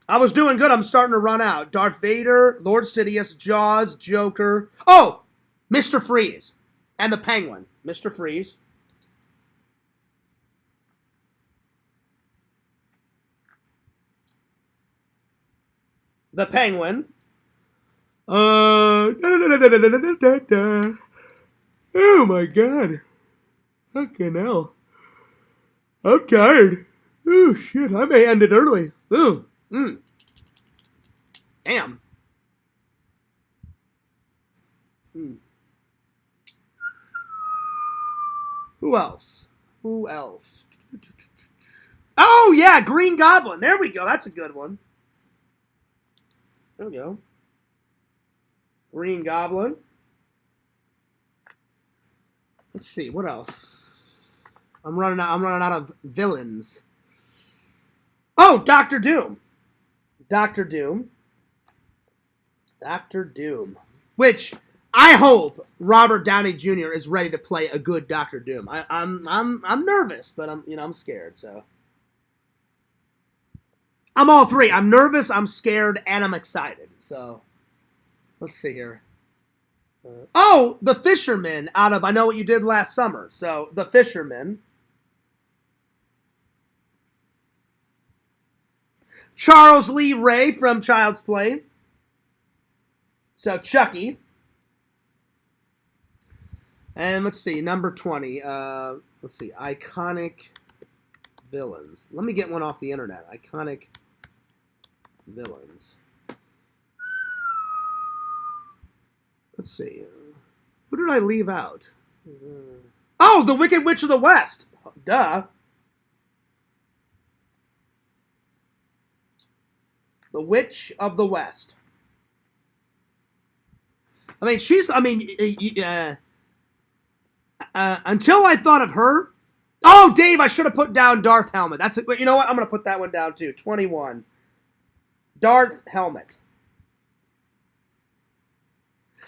I was doing good. I'm starting to run out. Darth Vader, Lord Sidious, Jaws, Joker. Oh, Mr. Freeze and the Penguin. Mr. Freeze. The Penguin. Oh my God. Fucking hell. I'm tired. Oh shit, I may end it early. Ooh. Damn. Who else? Oh yeah, Green Goblin. There we go. That's a good one. There we go. Green Goblin. Let's see, what else? I'm running out of villains. Oh, Doctor Doom. Which I hope Robert Downey Jr. is ready to play a good Doctor Doom. I'm nervous, but I'm scared, so. I'm all three. I'm nervous, I'm scared, and I'm excited. So, let's see here. Oh, The Fisherman out of I Know What You Did Last Summer. So, The Fisherman. Charles Lee Ray from Child's Play. So, Chucky. And let's see, number 20. Let's see, iconic villains. Let me get one off the internet. Iconic villains. Let's see. Who did I leave out? Oh, the Wicked Witch of the West. Duh. The Witch of the West. I mean, until I thought of her. Oh, Dave, I should have put down Darth Helmet. That's it. You know what? I'm going to put that one down too. 21. Darth Helmet.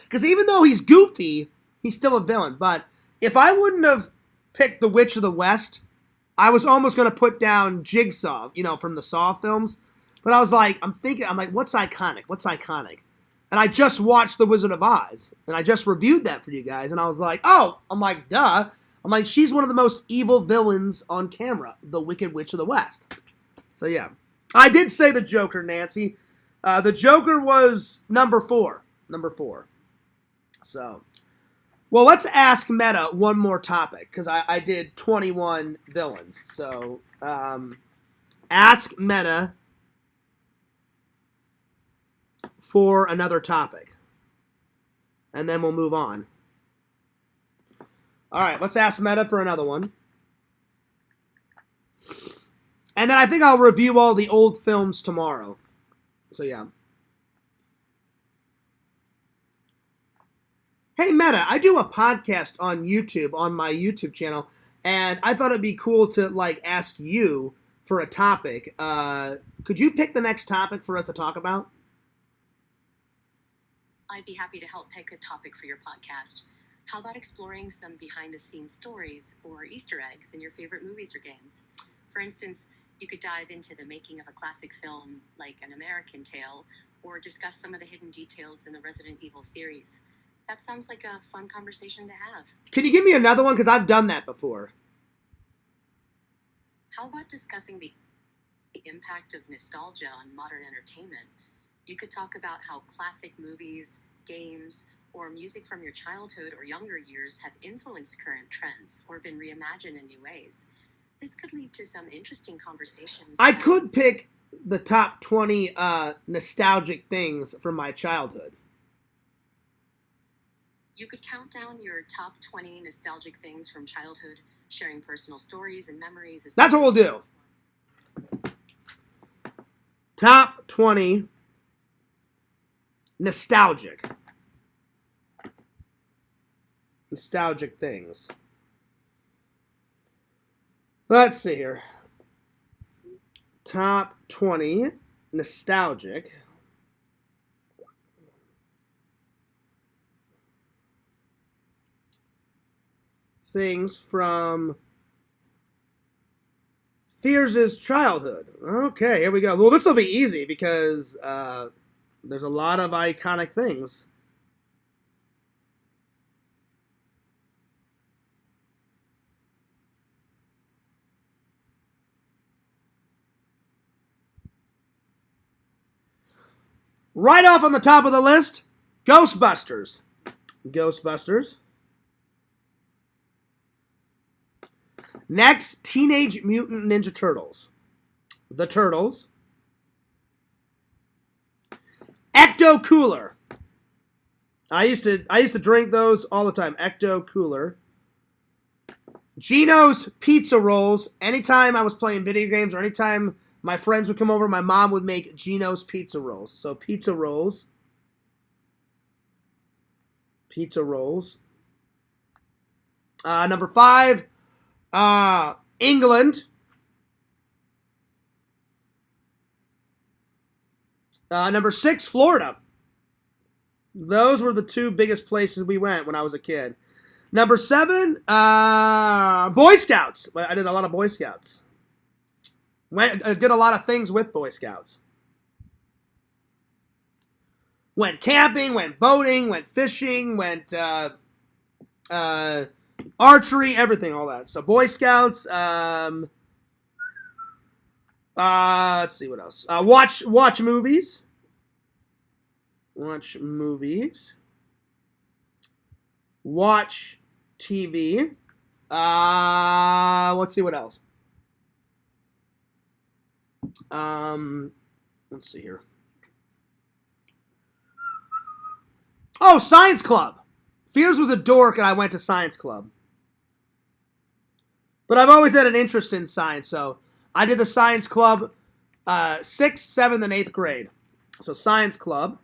Because even though he's goofy, he's still a villain. But if I wouldn't have picked the Witch of the West, I was almost going to put down Jigsaw, from the Saw films. But I was like, I'm like, what's iconic? And I just watched The Wizard of Oz. And I just reviewed that for you guys. And I was like, duh. I'm like, she's one of the most evil villains on camera. The Wicked Witch of the West. So, yeah. I did say the Joker, Nancy. The Joker was number 4. So, Well, let's ask Meta one more topic, because I did 21 villains. So, ask Meta for another topic. And then we'll move on. All right, let's ask Meta for another one. And then I think I'll review all the old films tomorrow. So, yeah. Hey, Meta, I do a podcast on YouTube, on my YouTube channel, and I thought it'd be cool to, like, ask you for a topic. Could you pick the next topic for us to talk about? I'd be happy to help pick a topic for your podcast. How about exploring some behind-the-scenes stories or Easter eggs in your favorite movies or games? For instance, you could dive into the making of a classic film like An American Tale, or discuss some of the hidden details in the Resident Evil series. That sounds like a fun conversation to have. Can you give me another one? Because I've done that before. How about discussing the impact of nostalgia on modern entertainment? You could talk about how classic movies, games, or music from your childhood or younger years have influenced current trends or been reimagined in new ways. This could lead to some interesting conversations. I could pick the top 20 nostalgic things from my childhood. You could count down your top 20 nostalgic things from childhood, sharing personal stories and memories. That's what we'll do. Top 20 nostalgic things. Let's see here. Top 20 nostalgic things from Fears' childhood. Okay, here we go. Well, this will be easy because there's a lot of iconic things. Right off on the top of the list, Ghostbusters. Ghostbusters. Next, Teenage Mutant Ninja Turtles. The Turtles. Ecto Cooler. I used to drink those all the time. Ecto Cooler. Geno's Pizza Rolls. Anytime I was playing video games or anytime my friends would come over, my mom would make Geno's Pizza Rolls. So pizza rolls. Pizza rolls. Number 5, England. Number 6, Florida. Those were the 2 biggest places we went when I was a kid. Number 7, Boy Scouts. I did a lot of Boy Scouts. Did a lot of things with Boy Scouts. Went camping, went boating, went fishing, went archery, everything, all that. So Boy Scouts. Let's see what else. Watch movies. Watch movies. Watch TV. Let's see what else. Let's see here. Oh, Science Club. Fears was a dork and I went to Science Club. But I've always had an interest in science, so I did the Science Club 6th, 7th, and 8th grade. So Science Club.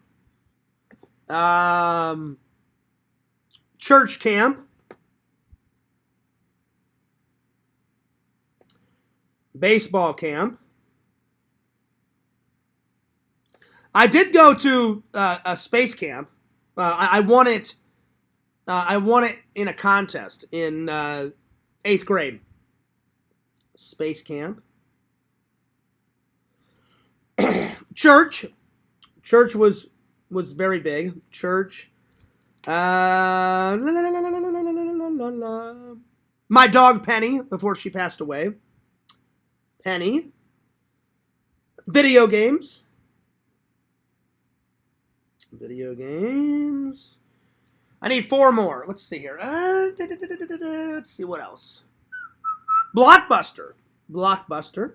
Church camp. Baseball camp. I did go to a space camp. I won it. I won it in a contest in 8th grade. Space camp. Church. Church was very big. Church. My dog Penny before she passed away. Penny. Video games. Video games. I need 4 more. Let's see here. Let's see what else. Blockbuster. Blockbuster.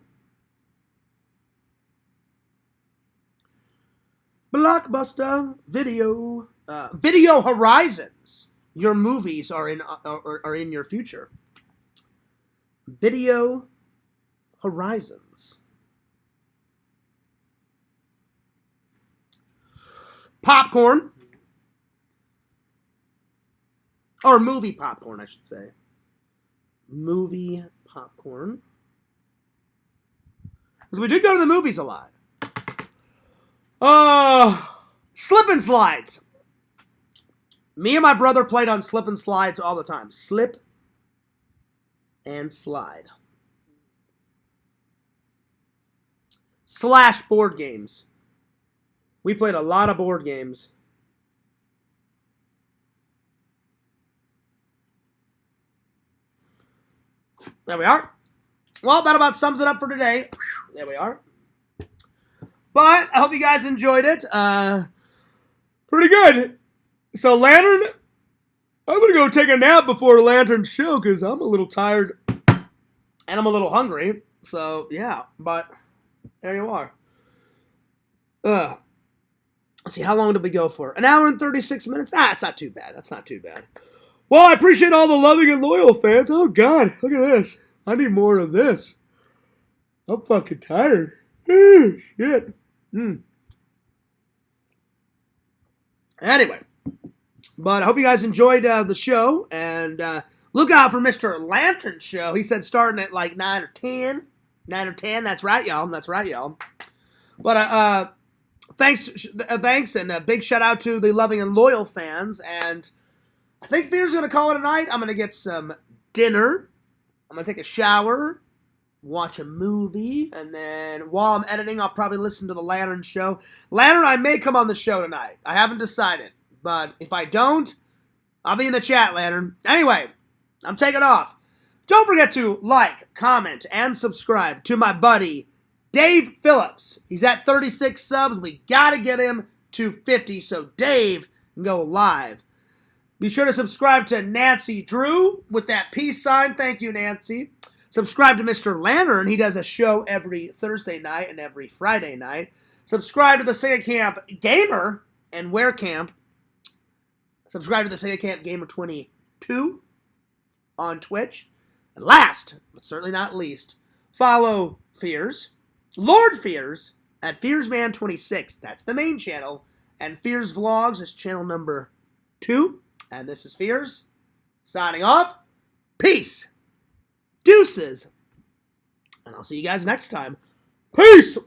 Blockbuster video. Video Horizons. Your movies are in your future. Video Horizons. Popcorn. Or movie popcorn, I should say. Movie popcorn. Because we did go to the movies a lot. Slip and slides. Me and my brother played on slip and slides all the time. Slip and slide. / board games. We played a lot of board games. There we are. Well, that about sums it up for today. There we are. But I hope you guys enjoyed it. Pretty good. So Lantern, I'm going to go take a nap before Lantern's show because I'm a little tired and I'm a little hungry. So, yeah. But there you are. Let's see, how long did we go for? 1 hour and 36 minutes? It's not too bad. That's not too bad. Well, I appreciate all the loving and loyal fans. Oh, God. Look at this. I need more of this. I'm fucking tired. Shit. Anyway. But I hope you guys enjoyed the show. And look out for Mr. Lantern's show. He said starting at like 9 or 10. 9 or 10. That's right, y'all. That's right, y'all. But thanks, and a big shout out to the loving and loyal fans. And I think Fear's going to call it a night. I'm going to get some dinner. I'm going to take a shower, watch a movie, and then while I'm editing, I'll probably listen to the Lantern show. Lantern, I may come on the show tonight. I haven't decided. But if I don't, I'll be in the chat, Lantern. Anyway, I'm taking off. Don't forget to like, comment, and subscribe to my buddy, Dave Phillips. He's at 36 subs. We got to get him to 50 so Dave can go live. Be sure to subscribe to Nancy Drew with that peace sign. Thank you, Nancy. Subscribe to Mr. Lantern. He does a show every Thursday night and every Friday night. Subscribe to the Sega Camp Gamer and Wear Camp. Subscribe to the Sega Camp Gamer 22 on Twitch. And last, but certainly not least, follow Fears, Lord Fears, at FearsMan26. That's the main channel. And Fears Vlogs is channel number 2. And this is Fears, signing off. Peace. Deuces. And I'll see you guys next time. Peace.